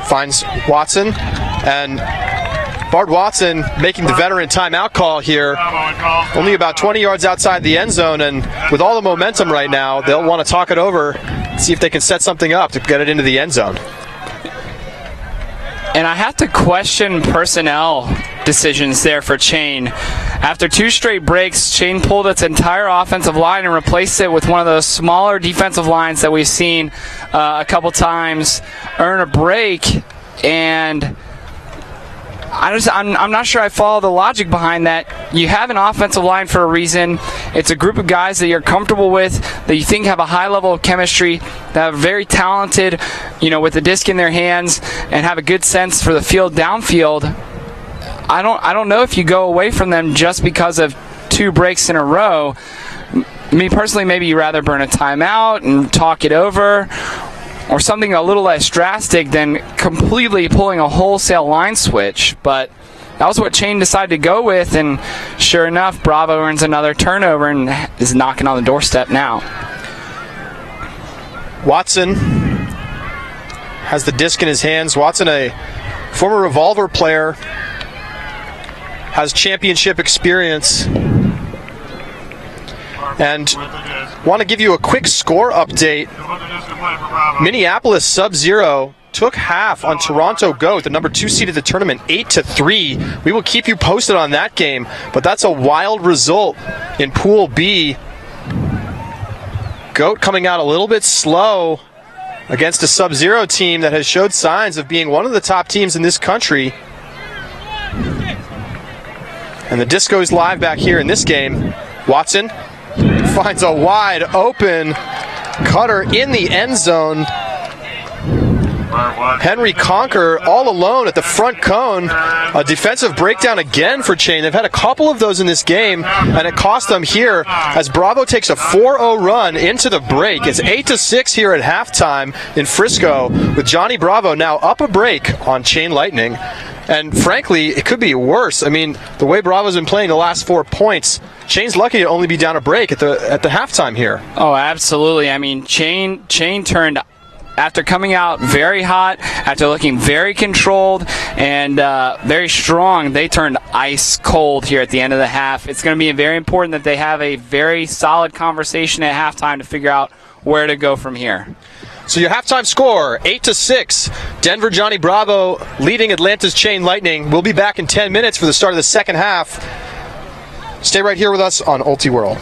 finds Watson, and Bart Watson making the veteran timeout call here. Only about 20 yards outside the end zone, and with all the momentum right now, they'll want to talk it over, see if they can set something up to get it into the end zone. And I have to question personnel decisions there for Chain. After 2 straight breaks, Chain pulled its entire offensive line and replaced it with one of those smaller defensive lines that we've seen a couple times earn a break, and I'm not sure I follow the logic behind that. You have an offensive line for a reason. It's a group of guys that you're comfortable with, that you think have a high level of chemistry, that are very talented, with the disc in their hands, and have a good sense for the field downfield. I don't know if you go away from them just because of 2 breaks in a row. Me personally, maybe you'd rather burn a timeout and talk it over, or something a little less drastic than completely pulling a wholesale line switch. But that was what Chain decided to go with, and sure enough, Bravo earns another turnover and is knocking on the doorstep now. Watson has the disc in his hands. Watson, a former Revolver player, has championship experience. And want to give you a quick score update. Minneapolis Sub-Zero took half on Toronto Goat, the number 2 seed of the tournament, 8-3. We will keep you posted on that game, but that's a wild result in Pool B. Goat coming out a little bit slow against a Sub-Zero team that has showed signs of being one of the top teams in this country. And the disc goes live back here in this game. Watson finds a wide open cutter in the end zone. Henry Conker all alone at the front cone. A defensive breakdown again for Chain. They've had a couple of those in this game, and it cost them here as Bravo takes a 4-0 run into the break. It's 8-6 here at halftime in Frisco, with Johnny Bravo now up a break on Chain Lightning. And frankly, it could be worse. I mean, the way Bravo's been playing the last 4 points, Chain's lucky to only be down a break at the halftime here. Oh, absolutely. I mean, Chain turned, after coming out very hot, after looking very controlled and very strong, they turned ice cold here at the end of the half. It's going to be very important that they have a very solid conversation at halftime to figure out where to go from here. So your halftime score, 8-6. Denver Johnny Bravo leading Atlanta's Chain Lightning. We'll be back in 10 minutes for the start of the second half. Stay right here with us on Ulti World.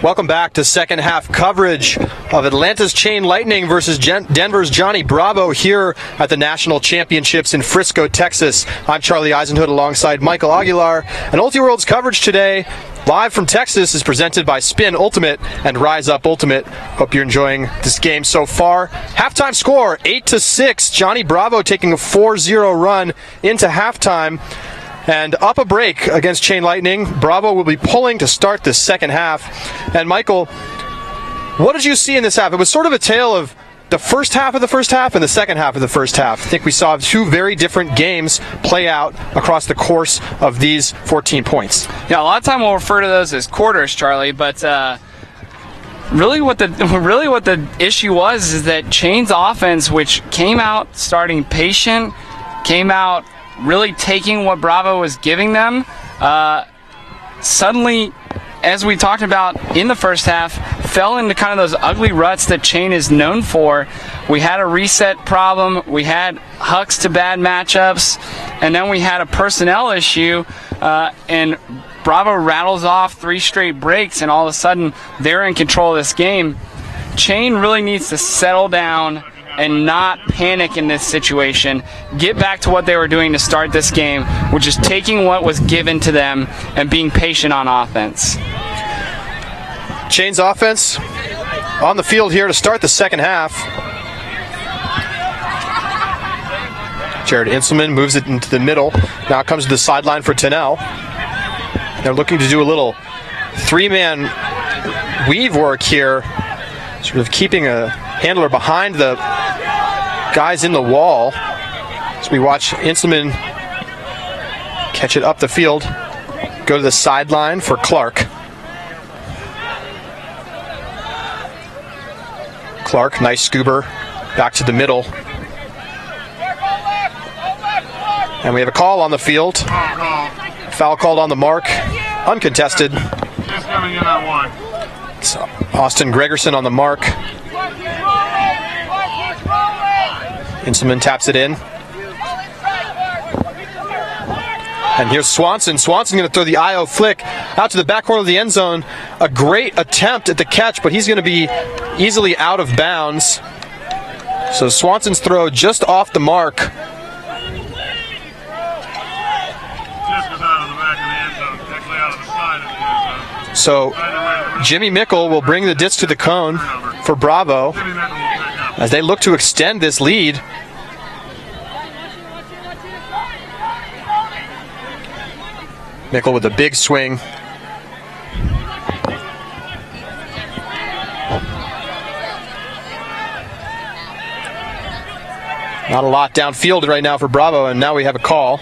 Welcome back to second half coverage of Atlanta's Chain Lightning versus Denver's Johnny Bravo here at the National Championships in Frisco, Texas. I'm Charlie Eisenhood alongside Michael Aguilar. And UltiWorld's coverage today, live from Texas, is presented by Spin Ultimate and Rise Up Ultimate. Hope you're enjoying this game so far. Halftime score, 8-6. Johnny Bravo taking a 4-0 run into halftime. And up a break against Chain Lightning. Bravo will be pulling to start the second half. And Michael, what did you see in this half? It was sort of a tale of the first half of the first half and the second half of the first half. I think we saw two very different games play out across the course of these 14 points. Yeah, a lot of time we'll refer to those as quarters, Charlie, but really what the issue was is that Chain's offense, which came out starting patient, came out really taking what Bravo was giving them, suddenly, as we talked about in the first half, fell into kind of those ugly ruts that Chain is known for. We had a reset problem, we had hucks to bad matchups, and then we had a personnel issue, and Bravo rattles off 3 straight breaks, and all of a sudden they're in control of this game. Chain really needs to settle down and not panic in this situation. Get back to what they were doing to start this game, which is taking what was given to them and being patient on offense. Chain's offense on the field here to start the second half. Jared Inselman moves it into the middle. Now it comes to the sideline for Tennell. They're looking to do a little 3-man weave work here, sort of keeping a handler behind the guys in the wall. As we watch Inselman catch it up the field, go to the sideline for Clark. Clark, nice scoober, back to the middle. And we have a call on the field. Foul called on the mark, uncontested. Just coming in on 1. So Austin Gregerson on the mark. Inselman taps it in. And here's Swanson. Swanson going to throw the IO flick out to the back corner of the end zone. A great attempt at the catch, but he's going to be easily out of bounds. So Swanson's throw just off the mark. Just goes out of the back of the end zone, actually out of the side of the end zone. So Jimmy Mickle will bring the disc to the cone for Bravo as they look to extend this lead. Mickle with a big swing. Not a lot downfield right now for Bravo, and now we have a call.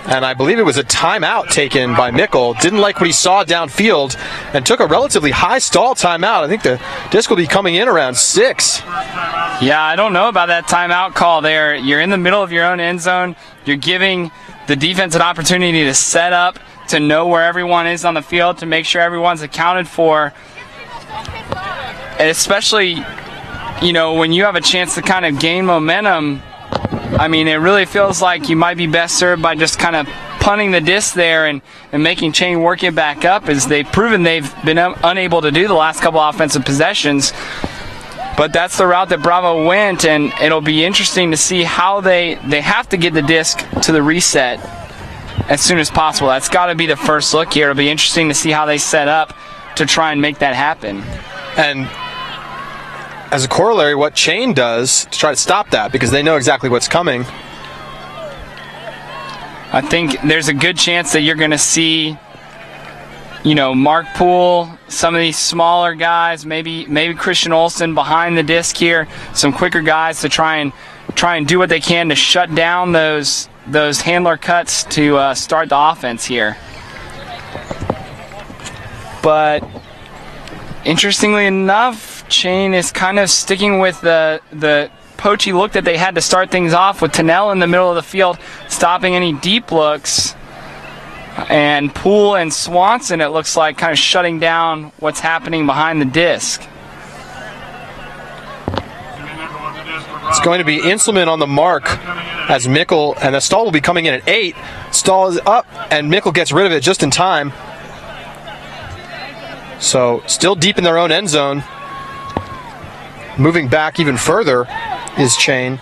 And I believe it was a timeout taken by Mickle. Didn't like what he saw downfield and took a relatively high stall timeout. I think the disc will be coming in around 6. Yeah, I don't know about that timeout call there. You're in the middle of your own end zone. You're giving the defense an opportunity to set up, to know where everyone is on the field, to make sure everyone's accounted for. And especially, you know, when you have a chance to kind of gain momentum, I mean, it really feels like you might be best served by just kind of punting the disc there and making Chain work it back up, as they've proven they've been unable to do the last couple offensive possessions. But that's the route that Bravo went, and it'll be interesting to see how they have to get the disc to the reset as soon as possible. That's got to be the first look here. It'll be interesting to see how they set up to try and make that happen. And as a corollary, what Chain does to try to stop that, because they know exactly what's coming. I think there's a good chance that you're going to see, you know, Mark Poole, some of these smaller guys, maybe Christian Olsen behind the disc here, some quicker guys to try and do what they can to shut down those handler cuts to start the offense here. But interestingly enough, Chain is kind of sticking with the poachy look that they had to start things off, with Tennell in the middle of the field stopping any deep looks, and Poole and Swanson, it looks like, kind of shutting down what's happening behind the disc. It's going to be Inselman on the mark as Mickle, and the stall will be coming in at 8. Stall is up, and Mickle gets rid of it just in time. So still deep in their own end zone. Moving back even further is Chain.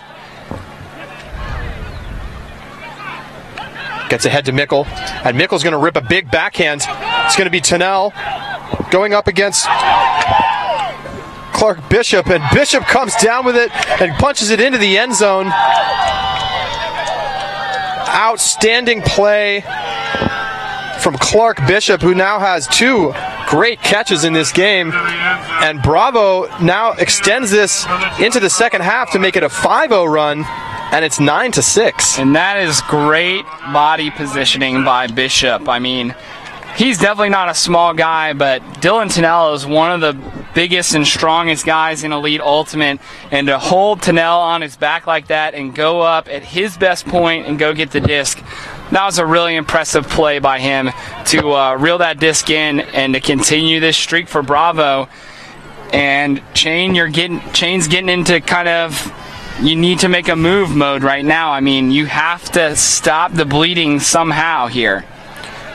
Gets ahead to Mickle, and Mickle's going to rip a big backhand. It's going to be Tennell going up against Clark Bishop, and Bishop comes down with it and punches it into the end zone. Outstanding play from Clark Bishop, who now has 2 great catches in this game. And Bravo now extends this into the second half to make it a 5-0 run. And it's 9-6. And that is great body positioning by Bishop. I mean, he's definitely not a small guy, but Dylan Tennell is one of the biggest and strongest guys in Elite Ultimate. And to hold Tennell on his back like that and go up at his best point and go get the disc, that was a really impressive play by him to reel that disc in and to continue this streak for Bravo. And Chain's getting into kind of, you need to make a move mode right now. I mean, you have to stop the bleeding somehow here.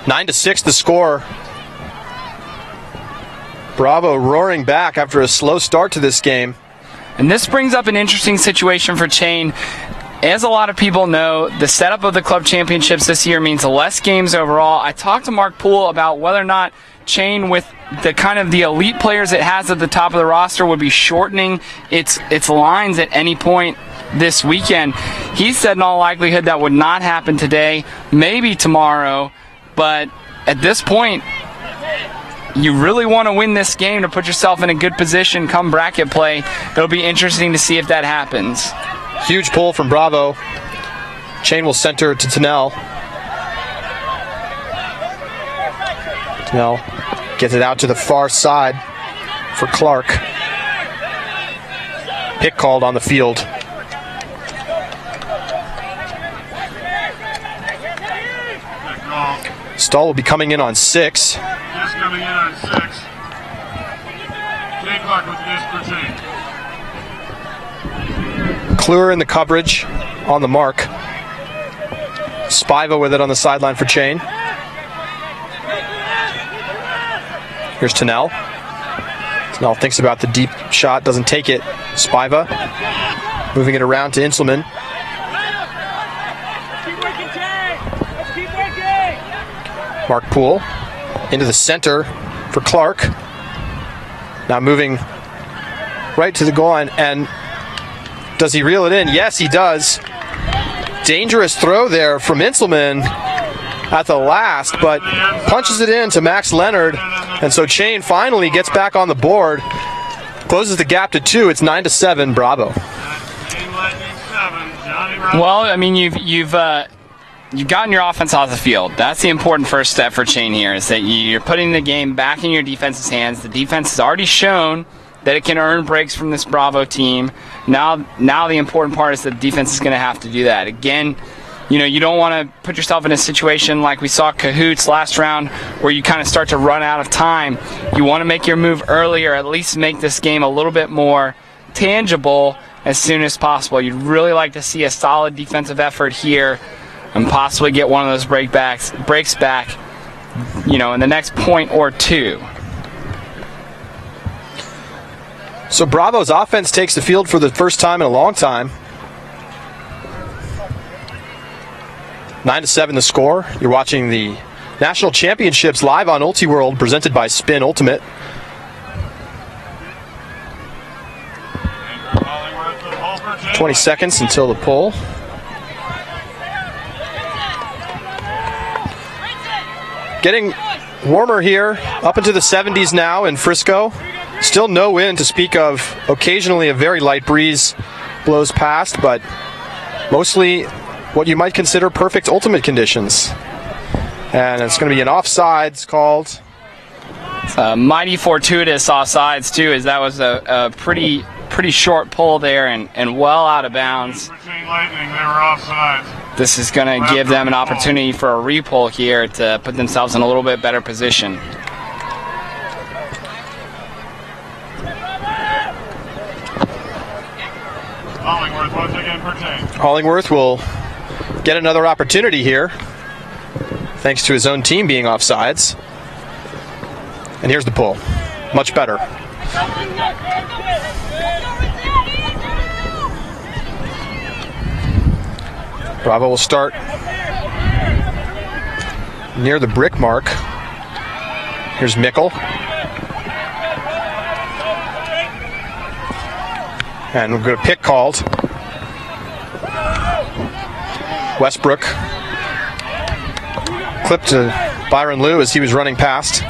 9-6 the score. Bravo roaring back after a slow start to this game. And this brings up an interesting situation for Chain. As a lot of people know, the setup of the club championships this year means less games overall. I talked to Mark Poole about whether or not Chain, with the kind of the elite players it has at the top of the roster, would be shortening its lines at any point this weekend. He said in all likelihood that would not happen today, maybe tomorrow, but at this point, you really want to win this game to put yourself in a good position come bracket play. It'll be interesting to see if that happens. Huge pull from Bravo. Chain will center to Tennell. Tennell gets it out to the far side for Clark. Pick called on the field. Stahl will be coming in on 6. Just coming in on 6. Jay Clark with this for Chain. Kluwer in the coverage on the mark. Spiva with it on the sideline for Chain. Here's Tennell. Tennell thinks about the deep shot, doesn't take it. Spiva moving it around to Inselman. Mark Poole into the center for Clark. Now moving right to the goal line, and does he reel it in? Yes, he does. Dangerous throw there from Inselman at the last, but punches it in to Max Leonard, and so Chain finally gets back on the board, closes the gap to 2. It's 9-7, Bravo. Well, I mean, you've gotten your offense off the field. That's the important first step for Chain here, is that you're putting the game back in your defense's hands. The defense has already shown that it can earn breaks from this Bravo team. Now the important part is that the defense is going to have to do that. Again, you don't want to put yourself in a situation like we saw Cahoots last round where you kind of start to run out of time. You want to make your move earlier, at least make this game a little bit more tangible as soon as possible. You'd really like to see a solid defensive effort here and possibly get one of those breaks back, in the next point or two. So Bravo's offense takes the field for the first time in a long time. 9-7 the score. You're watching the National Championships live on UltiWorld, presented by Spin Ultimate. Holford 20 seconds until the pull. Getting warmer here, up into the 70s now in Frisco. Still no wind to speak of. Occasionally a very light breeze blows past, but mostly what you might consider perfect ultimate conditions. And it's going to be an offsides called. It's a mighty fortuitous offsides too, as that was a pretty short pull there and well out of bounds. Lightning, they were offsides. This is going to give them an opportunity for a repull here to put themselves in a little bit better position. Hollingworth once again for Chain. Hollingworth will get another opportunity here, thanks to his own team being offsides. And here's the pull. much better. Bravo will start near the brick mark. Here's Mickle. And we've got a pick called. Westbrook clipped to Byron Liu as he was running past.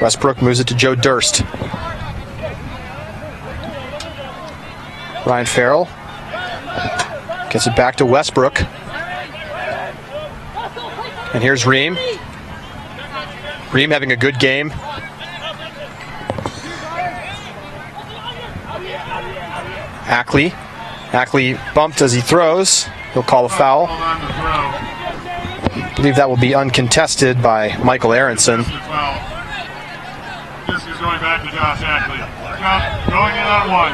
Westbrook moves it to Joe Durst. Ryan Farrell gets it back to Westbrook. And here's Ream. Ream having a good game. Ackley. Ackley bumped as he throws. He'll call a foul. I believe that will be uncontested by Michael Aronson. This is going back to Josh Ackley. Going in on one.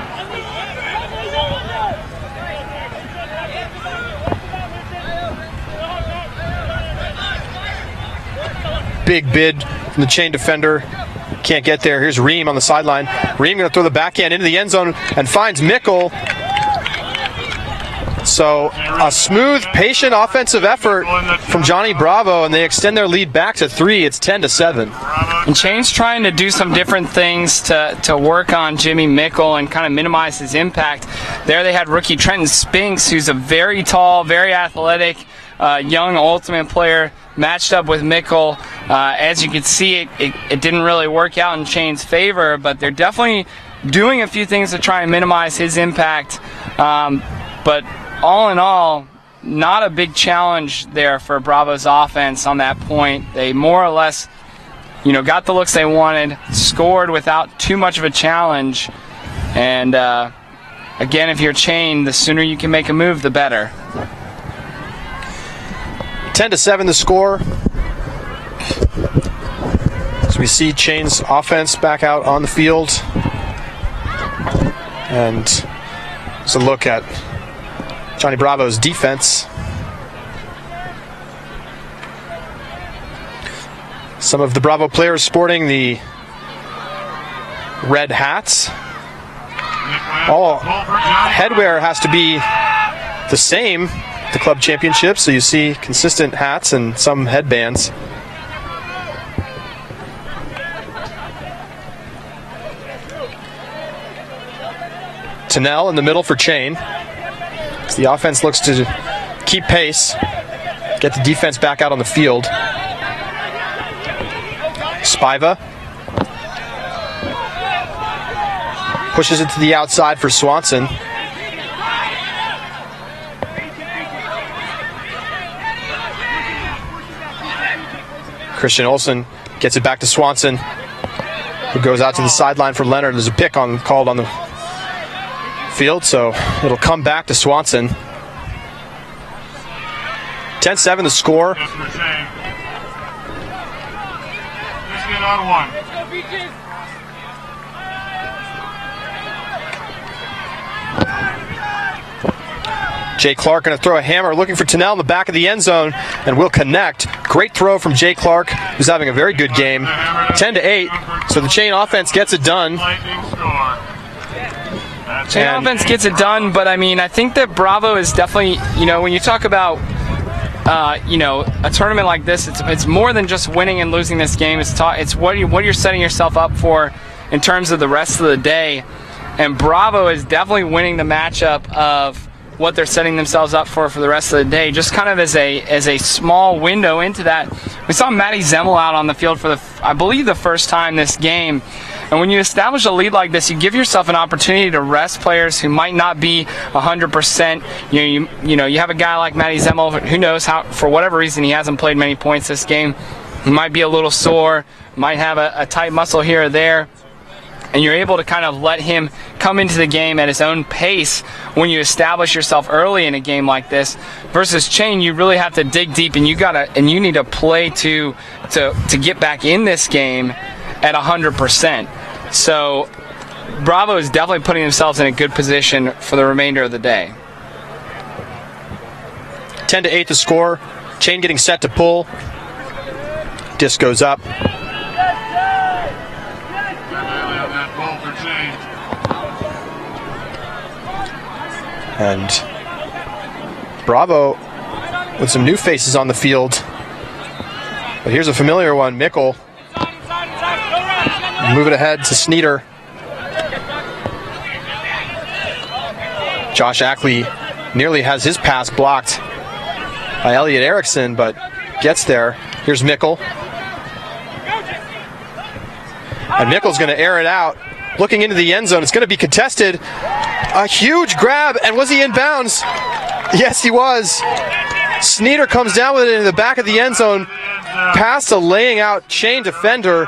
Big bid from the chain defender. Can't get there. Here's Ream on the sideline. Ream going to throw the backhand into the end zone and finds Mickle. So a smooth, patient offensive effort from Johnny Bravo, and they extend their lead back to 3. It's 10-7. And Chain's trying to do some different things to work on Jimmy Mickle and kind of minimize his impact. There they had rookie Trenton Spinks, who's a very tall, very athletic, young ultimate player, matched up with Mickle. As you can see, it didn't really work out in Chain's favor, but they're definitely doing a few things to try and minimize his impact. But all in all, not a big challenge there for Bravo's offense on that point. They more or less, got the looks they wanted, scored without too much of a challenge. And again, if you're Chain, the sooner you can make a move, the better. 10-7 the score. So we see Chain's offense back out on the field. And it's a look at Johnny Bravo's defense. Some of the Bravo players sporting the red hats. All headwear has to be the same at the club championship, so you see consistent hats and some headbands. Tennell in the middle for Chain. As the offense looks to keep pace, get the defense back out on the field. Spiva pushes it to the outside for Swanson. Christian Olsen gets it back to Swanson, who goes out to the sideline for Leonard. There's a pick called on the field, so it'll come back to Swanson. 10-7 the score. Jay Clark going to throw a hammer, looking for Tennell in the back of the end zone, and will connect. Great throw from Jay Clark, who's having a very good game. 10-8, so the Chain offense gets it done. Chain offense gets it done, but I think that Bravo is definitely, when you talk about, a tournament like this, it's more than just winning and losing this game. It's what you're setting yourself up for in terms of the rest of the day. And Bravo is definitely winning the matchup of what they're setting themselves up for the rest of the day. Just kind of as a small window into that, we saw Matty Zemmel out on the field for I believe the first time this game. And when you establish a lead like this, you give yourself an opportunity to rest players who might not be 100%. You have a guy like Matty Zemmel, who knows how, for whatever reason, he hasn't played many points this game. He might be a little sore, might have a tight muscle here or there. And you're able to kind of let him come into the game at his own pace when you establish yourself early in a game like this. Versus Chain, you really have to dig deep, and you need to play to get back in this game at 100%. So Bravo is definitely putting themselves in a good position for the remainder of the day. 10-8 the score. Chain getting set to pull. Disc goes up. And Bravo with some new faces on the field. But here's a familiar one, Mickle. Move it ahead to Sneeder. Josh Ackley nearly has his pass blocked by Elliot Erickson, but gets there. Here's Mickle. And Mickle's going to air it out. Looking into the end zone. It's going to be contested. A huge grab, and was he in bounds? Yes, he was. Sneeder comes down with it in the back of the end zone, past a laying out chain defender.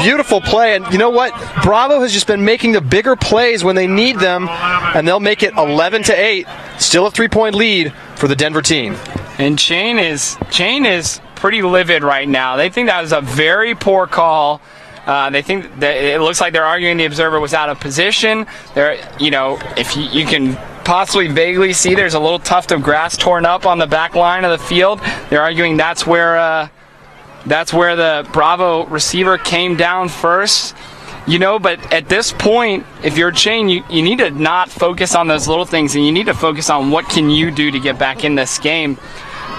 Beautiful play, and you know what? Bravo has just been making the bigger plays when they need them, and they'll make it 11-8. Still a 3-point lead for the Denver team. And Chain is pretty livid right now. They think that was a very poor call. They think that it looks like they're arguing the observer was out of position. If you can possibly vaguely see, there's a little tuft of grass torn up on the back line of the field. They're arguing that's where the Bravo receiver came down first. But at this point, if you're Chain, you need to not focus on those little things, and you need to focus on what can you do to get back in this game.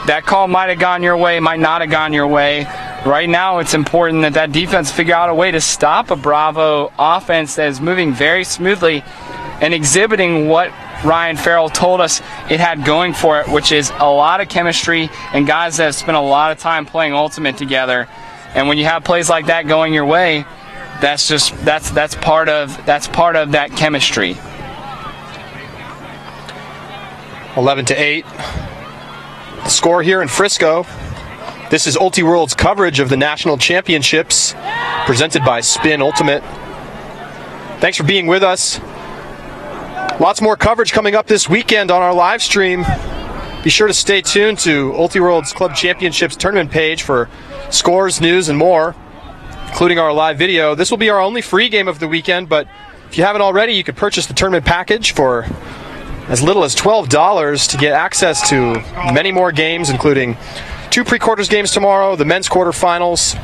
That call might have gone your way, might not have gone your way. Right now, it's important that defense figure out a way to stop a Bravo offense that is moving very smoothly and exhibiting what Ryan Farrell told us it had going for it, which is a lot of chemistry and guys that have spent a lot of time playing Ultimate together. And when you have plays like that going your way, that's part of that chemistry. 11-8. The score here in Frisco. This is Ultiworld's coverage of the national championships, presented by Spin Ultimate. Thanks for being with us. Lots more coverage coming up this weekend on our live stream. Be sure to stay tuned to Ultiworld's Club Championships tournament page for scores, news, and more, including our live video. This will be our only free game of the weekend, but if you haven't already, you can purchase the tournament package for as little as $12 to get access to many more games, including 2 pre-quarters games tomorrow, the men's quarterfinals,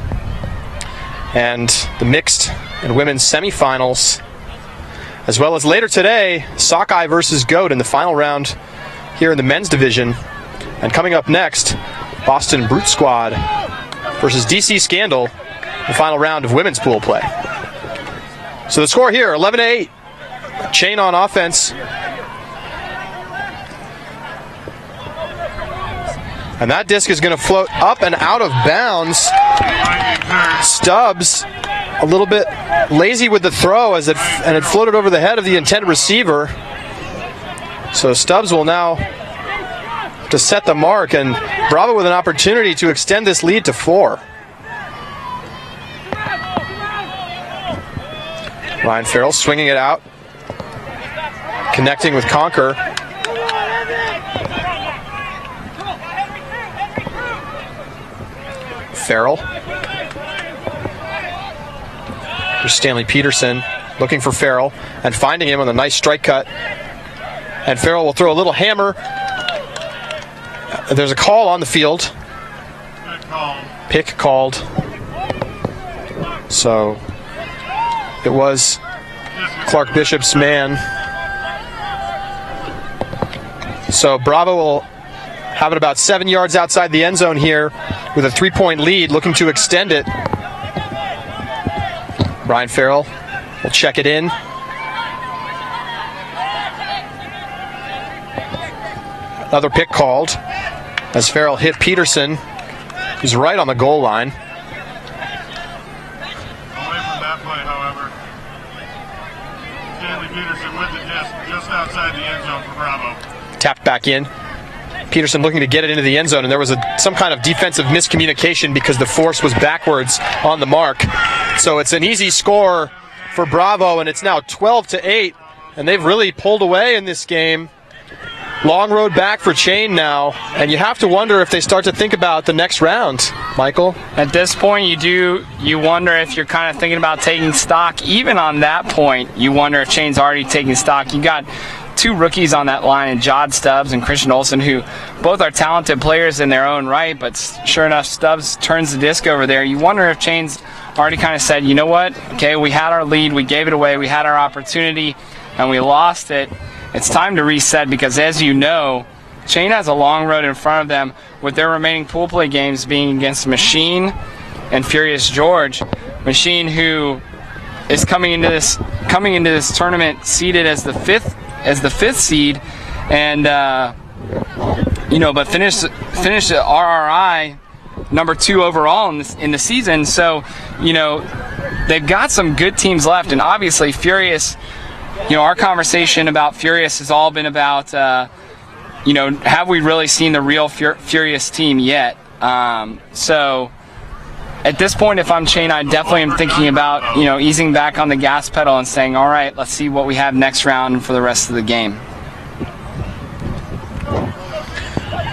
and the mixed and women's semifinals, as well as later today, Sockeye versus Goat in the final round here in the men's division. And coming up next, Boston Brute Squad versus DC Scandal, the final round of women's pool play. So the score here, 11-8. Chain on offense. And that disc is going to float up and out of bounds. Stubbs a little bit lazy with the throw and it floated over the head of the intended receiver. So Stubbs will now to set the mark, and Bravo with an opportunity to extend this lead to 4. Ryan Farrell swinging it out, connecting with Conker. Farrell. Here's Stanley Peterson looking for Farrell and finding him on the nice strike cut. And Farrell will throw a little hammer. There's a call on the field. Pick called. So it was Clark Bishop's man. So Bravo will have it about 7 yards outside the end zone here with a 3-point lead, looking to extend it. Ryan Farrell will check it in. Another pick called as Farrell hit Peterson, who's right on the goal line. Away from that play, however. Stanley Peterson with the disc just outside the end zone for Bravo. Tapped back in. Peterson looking to get it into the end zone, and there was some kind of defensive miscommunication because the force was backwards on the mark. So it's an easy score for Bravo, and it's now 12-8, and they've really pulled away in this game. Long road back for Chain now, and you have to wonder if they start to think about the next round, Michael. At this point, you wonder if you're kind of thinking about taking stock. Even on that point, you wonder if Chain's already taking stock. You got two rookies on that line, and Jod Stubbs and Christian Olsen, who both are talented players in their own right, but sure enough, Stubbs turns the disc over there. You wonder if Chain's already kind of said, you know what, okay, we had our lead, we gave it away, we had our opportunity, and we lost it. It's time to reset, because as you know, Chain has a long road in front of them, with their remaining pool play games being against Machine and Furious George. Machine, who is coming into this tournament seeded as the fifth seed, and but finished RRI number 2 overall in the season. So they've got some good teams left, and obviously Furious. Our conversation about Furious has all been about have we really seen the real Furious team yet? So at this point, if I'm Chain, I definitely am thinking about easing back on the gas pedal and saying, all right, let's see what we have next round and for the rest of the game.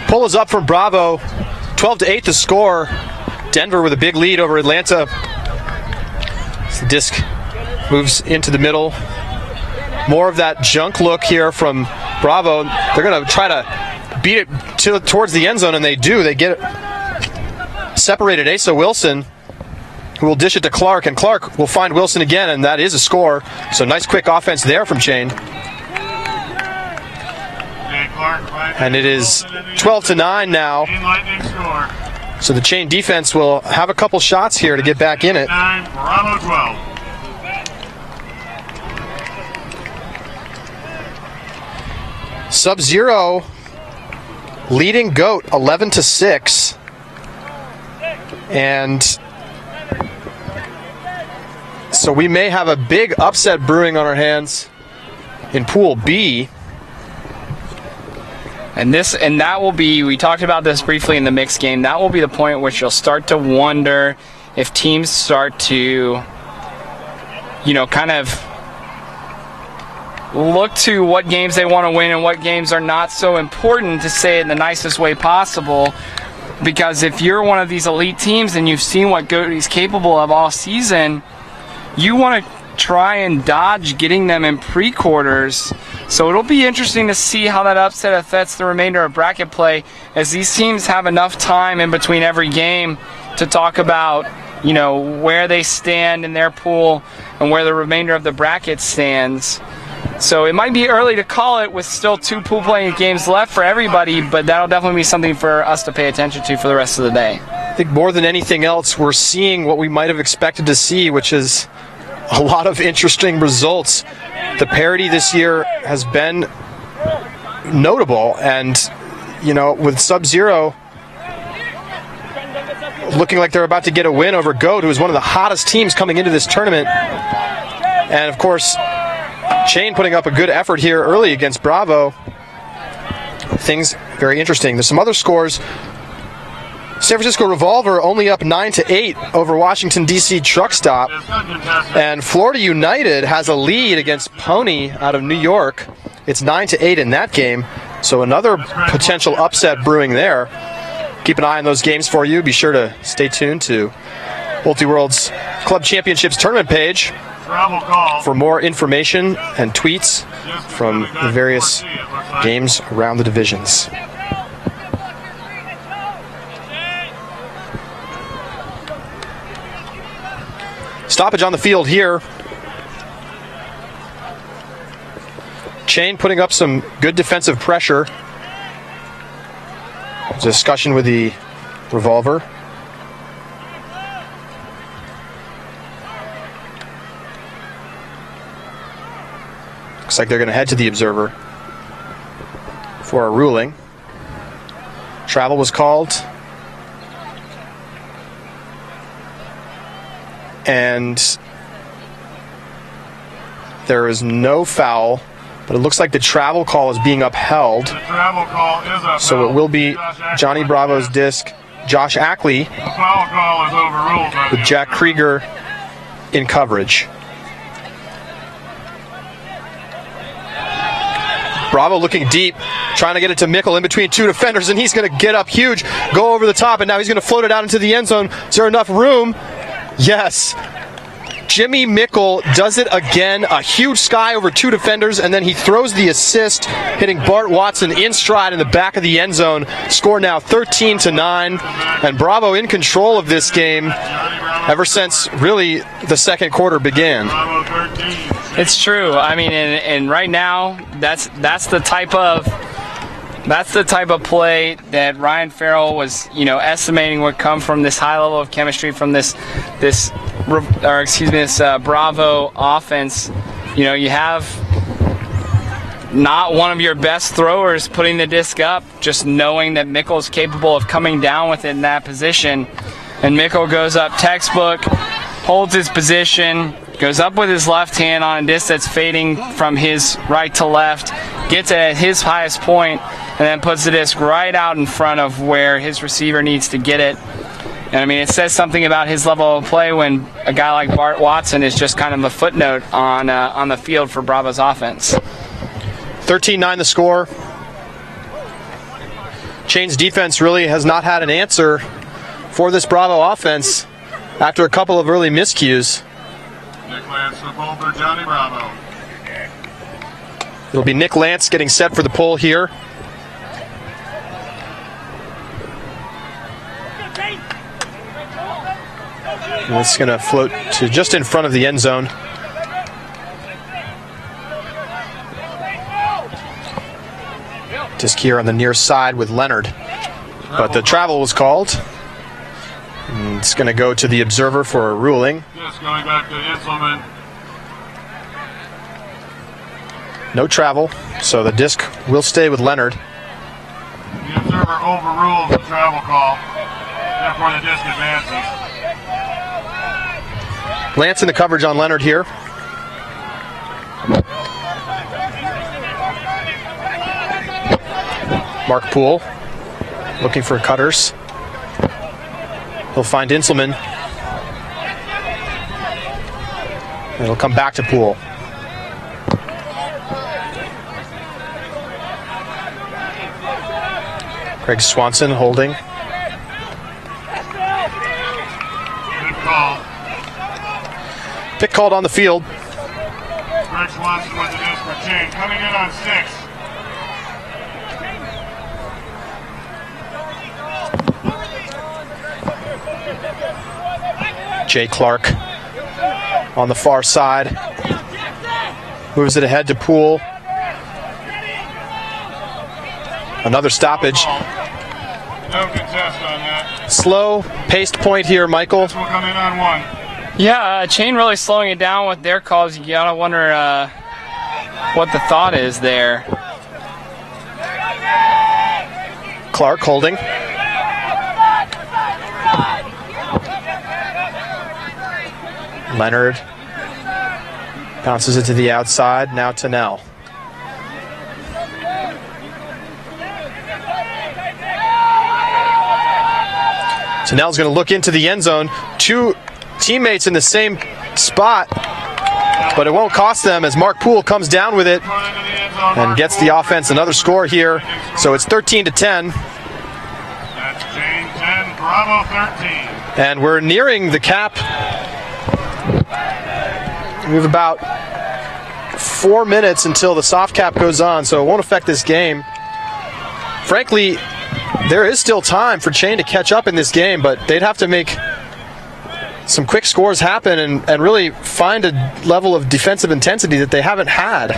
Pull is up from Bravo, 12-8 the score. Denver with a big lead over Atlanta. As the disc moves into the middle. More of that junk look here from Bravo. They're going to try to beat it towards the end zone, and they do. They get it separated. Asa Wilson, who will dish it to Clark, and Clark will find Wilson again, and that is a score. So nice quick offense there from Chain. And it is 12-9 now. So the Chain defense will have a couple shots here to get back in it. Bravo 12. Sub-Zero leading Goat 11-6, and so we may have a big upset brewing on our hands in Pool B. And that will be, we talked about this briefly in the mixed game, that will be the point at which you'll start to wonder if teams start to kind of look to what games they want to win and what games are not so important, to say it in the nicest way possible. Because if you're one of these elite teams and you've seen what Goaty's capable of all season, you want to try and dodge getting them in pre-quarters. So it'll be interesting to see how that upset affects the remainder of bracket play, as these teams have enough time in between every game to talk about where they stand in their pool and where the remainder of the bracket stands. So it might be early to call it with still 2 pool playing games left for everybody, but that'll definitely be something for us to pay attention to for the rest of the day. I think more than anything else, we're seeing what we might have expected to see, which is a lot of interesting results. The parity this year has been notable, and with Sub-Zero looking like they're about to get a win over Goat, who is one of the hottest teams coming into this tournament, and of course Chain putting up a good effort here early against Bravo. Things very interesting. There's some other scores. San Francisco Revolver only up 9-8 over Washington, D.C. Truck Stop. And Florida United has a lead against Pony out of New York. It's 9-8 in that game. So another potential upset brewing there. Keep an eye on those games for you. Be sure to stay tuned to Multiworld's Club Championships tournament page for more information and tweets from the various games around the divisions. Stoppage on the field here. Chain putting up some good defensive pressure. Discussion with the Revolver. Looks like they're going to head to the Observer for a ruling. Travel was called. And there is no foul, but it looks like the travel call is being upheld. The travel call is upheld. So it will be Johnny Bravo's disc. Josh Ackley The foul call is overruled by with Jack Krieger in coverage. Bravo looking deep, trying to get it to Mickle in between 2 defenders, and he's going to get up huge, go over the top, and now he's going to float it out into the end zone. Is there enough room? Yes. Jimmy Mickle does it again. A huge sky over 2 defenders, and then he throws the assist, hitting Bart Watson in stride in the back of the end zone. Score now 13-9, and Bravo in control of this game ever since really the second quarter began. It's true. I mean, and right now, that's the type of play that Ryan Farrell was, estimating would come from this high level of chemistry from this Bravo offense. You have not one of your best throwers putting the disc up, just knowing that Mickle's capable of coming down with it in that position. And Mickle goes up textbook, holds his position, goes up with his left hand on a disc that's fading from his right to left, gets it at his highest point, and then puts the disc right out in front of where his receiver needs to get it. And I mean, it says something about his level of play when a guy like Bart Watson is just kind of a footnote on the field for Bravo's offense. 13-9 the score. Chain's defense really has not had an answer for this Bravo offense after a couple of early miscues. Nick Lance, the pull for Johnny Bravo. It'll be Nick Lance getting set for the pull here. And it's going to float to just in front of the end zone. Disc here on the near side with Leonard. But the travel was called. And it's going to go to the observer for a ruling. Disc going back to Inselman. No travel, so the disc will stay with Leonard. The observer overruled the travel call. Therefore the disc advances. Lance in the coverage on Leonard here. Mark Poole looking for cutters. He'll find Inselman. And it'll come back to Poole. Craig Swanson holding. Good call. Pick called on the field. Greg Swanson with the disc for Chain. Coming in on 6. Jay Clark on the far side. Moves it ahead to Poole. Another stoppage. No contest on that. Slow paced point here, Michael. This will come in on 1. Yeah, Chain really slowing it down with their calls. You gotta wonder what the thought is there. Clark holding. Leonard bounces it to the outside. Now Tennell. Tennell's going to look into the end zone. 2 teammates in the same spot, but it won't cost them as Mark Poole comes down with it and gets the offense another score here. So it's 13-10. That's Chain 10, Bravo 13. And we're nearing the cap. We have about 4 minutes until the soft cap goes on, so it won't affect this game. Frankly, there is still time for Chain to catch up in this game, but they'd have to make some quick scores happen and really find a level of defensive intensity that they haven't had.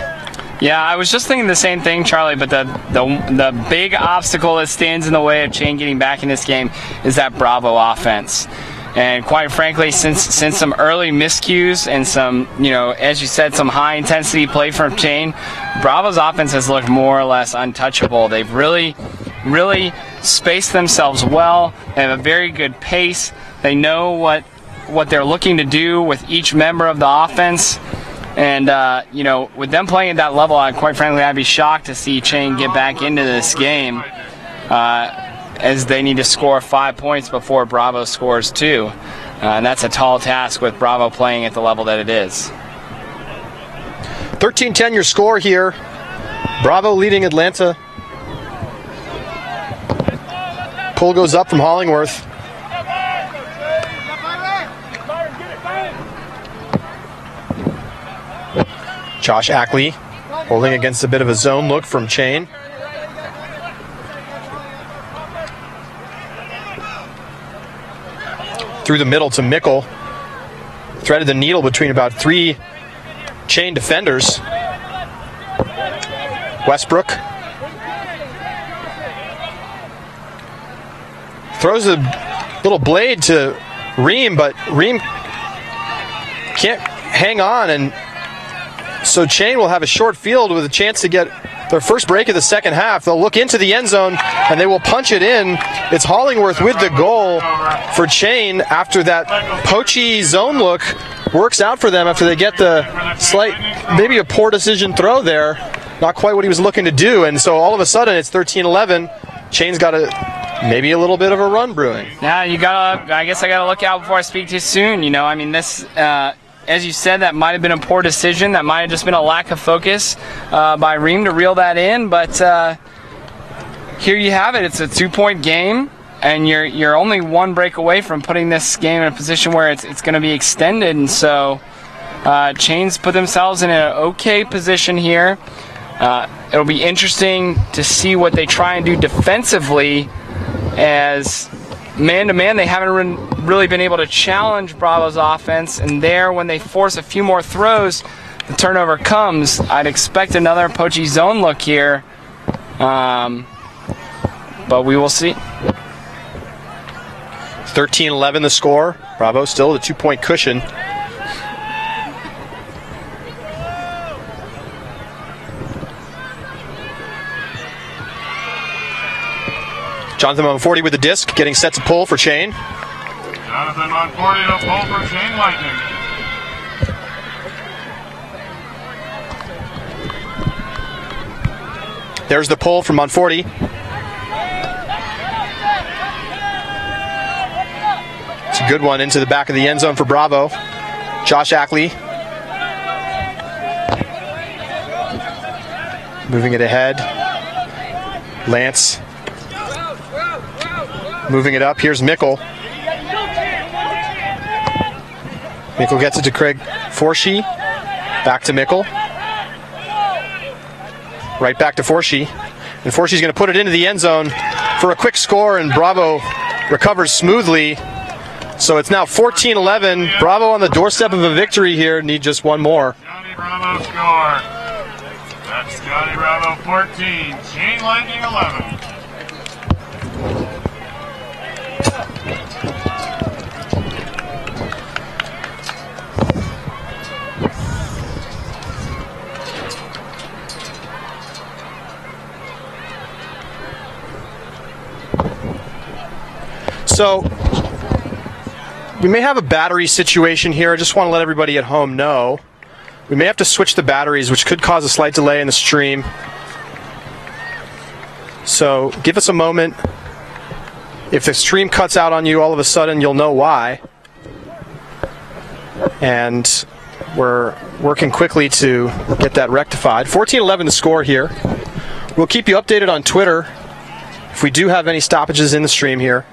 Yeah, I was just thinking the same thing, Charlie, but the big obstacle that stands in the way of Chain getting back in this game is that Bravo offense. And quite frankly, since some early miscues and some, as you said, some high-intensity play from Chain, Bravo's offense has looked more or less untouchable. They've really spaced themselves well. They have a very good pace. They know what they're looking to do with each member of the offense. And, with them playing at that level, quite frankly, I'd be shocked to see Chain get back into this game. As they need to score 5 points before Bravo scores 2. And that's a tall task with Bravo playing at the level that it is. 13-10 your score here. Bravo leading Atlanta. Pull goes up from Hollingworth. Josh Ackley holding against a bit of a zone look from Chain. Through the middle to Mickle. Threaded the needle between about 3 Chain defenders. Westbrook throws a little blade to Ream, but Ream can't hang on, and so Chain will have a short field with a chance to get their first break of the second half. They'll look into the end zone and they will punch it in. It's Hollingworth with the goal for Chain after that poachy zone look works out for them after they get the slight, maybe a poor decision throw there. Not quite what he was looking to do, and so all of a sudden it's 13-11. Chain's got maybe a little bit of a run brewing. Now I guess I gotta look out before I speak too soon. You know, I mean, this, as you said, that might have been a poor decision. That might have just been a lack of focus by Ream to reel that in. But here you have it. It's a 2-point game, and you're only 1 break away from putting this game in a position where it's going to be extended. And so Chain's put themselves in an okay position here. It'll be interesting to see what they try and do defensively, as man-to-man they haven't really been able to challenge Bravo's offense, and there, when they force a few more throws, the turnover comes. I'd expect another poachy zone look here, but we will see. 13-11 the score. Bravo still with a 2-point cushion. Jonathan Monforti with the disc, getting set to pull for Chain. Jonathan Monforti to pull for Chain Lightning. There's the pull from Monforti. It's a good one into the back of the end zone for Bravo. Josh Ackley moving it ahead. Lance moving it up. Here's Mickle. Mickle gets it to Craig Forshee. Back to Mickle. Right back to Forshee. And Forshee's going to put it into the end zone for a quick score, and Bravo recovers smoothly. So it's now 14-11. Bravo on the doorstep of a victory here. Need just one more. Johnny Bravo score. That's Johnny Bravo 14. Chain Lightning 11. So we may have a battery situation here. I just want to let everybody at home know. We may have to switch the batteries, which could cause a slight delay in the stream. So give us a moment. If the stream cuts out on you all of a sudden, you'll know why. And we're working quickly to get that rectified. 14-11 the score here. We'll keep you updated on Twitter if we do have any stoppages in the stream here.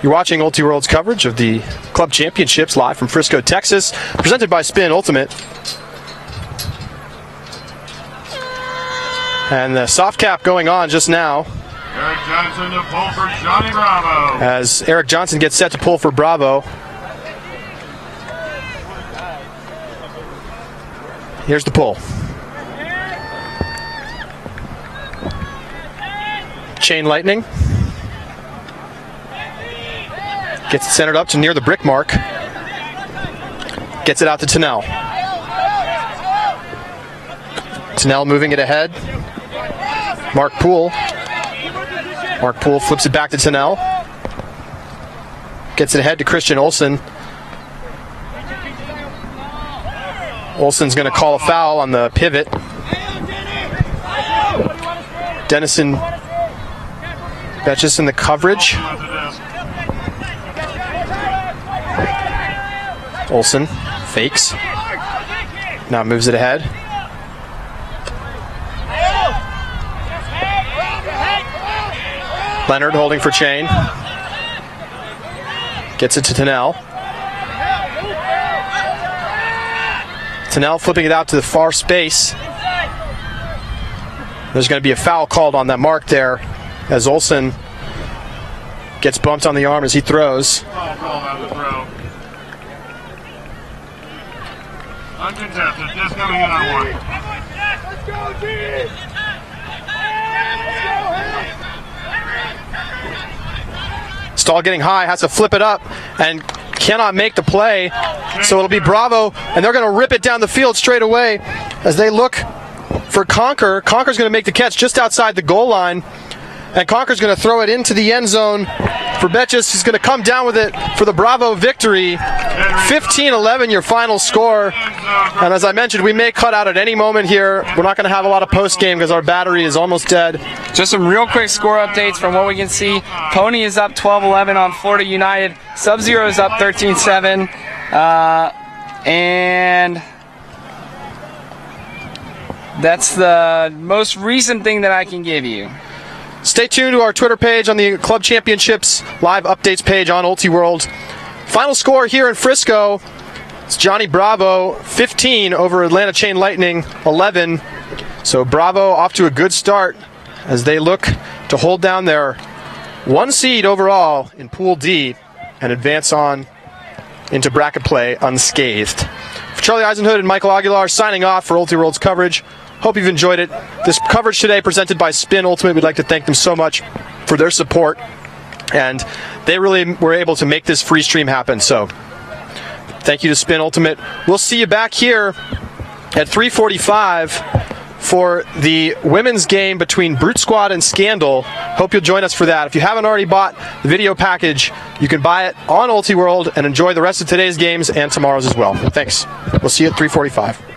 You're watching Ultiworld's coverage of the Club Championships live from Frisco, Texas, presented by Spin Ultimate. And the soft cap going on just now. Eric Johnson to pull for Johnny Bravo. As Eric Johnson gets set to pull for Bravo. Here's the pull. Chain Lightning. Gets it centered up to near the brick mark. Gets it out to Tennell. Tennell moving it ahead. Mark Poole. Mark Poole flips it back to Tennell. Gets it ahead to Christian Olsen. Olsen's going to call a foul on the pivot. Dennison Betches in the coverage. Olsen fakes. Now moves it ahead. Leonard holding for Chain. Gets it to Tennell. Tennell flipping it out to the far space. There's going to be a foul called on that mark there as Olsen gets bumped on the arm as he throws. Uncontested, just coming in on one. Let's go, G! Stahl getting high, has to flip it up, and cannot make the play. So it'll be Bravo, and they're going to rip it down the field straight away as they look for Conker. Conker's going to make the catch just outside the goal line, and Conker's going to throw it into the end zone for Betches. He's going to come down with it for the Bravo victory. 15-11 your final score. And as I mentioned, we may cut out at any moment here. We're not going to have a lot of post-game because our battery is almost dead. Just some real quick score updates from what we can see. Pony is up 12-11 on Florida United. Sub-Zero is up 13-7. And that's the most recent thing that I can give you. Stay tuned to our Twitter page on the Club Championships live updates page on Ultiworld. Final score here in Frisco, it's Johnny Bravo 15 over Atlanta Chain Lightning 11. So Bravo off to a good start as they look to hold down their 1 seed overall in Pool D and advance on into bracket play unscathed. For Charlie Eisenhood and Michael Aguilar signing off for Ultiworld's coverage. Hope you've enjoyed it. This coverage today presented by Spin Ultimate. We'd like to thank them so much for their support. And they really were able to make this free stream happen. So thank you to Spin Ultimate. We'll see you back here at 3:45 for the women's game between Brute Squad and Scandal. Hope you'll join us for that. If you haven't already bought the video package, you can buy it on Ultiworld and enjoy the rest of today's games and tomorrow's as well. Thanks. We'll see you at 3:45.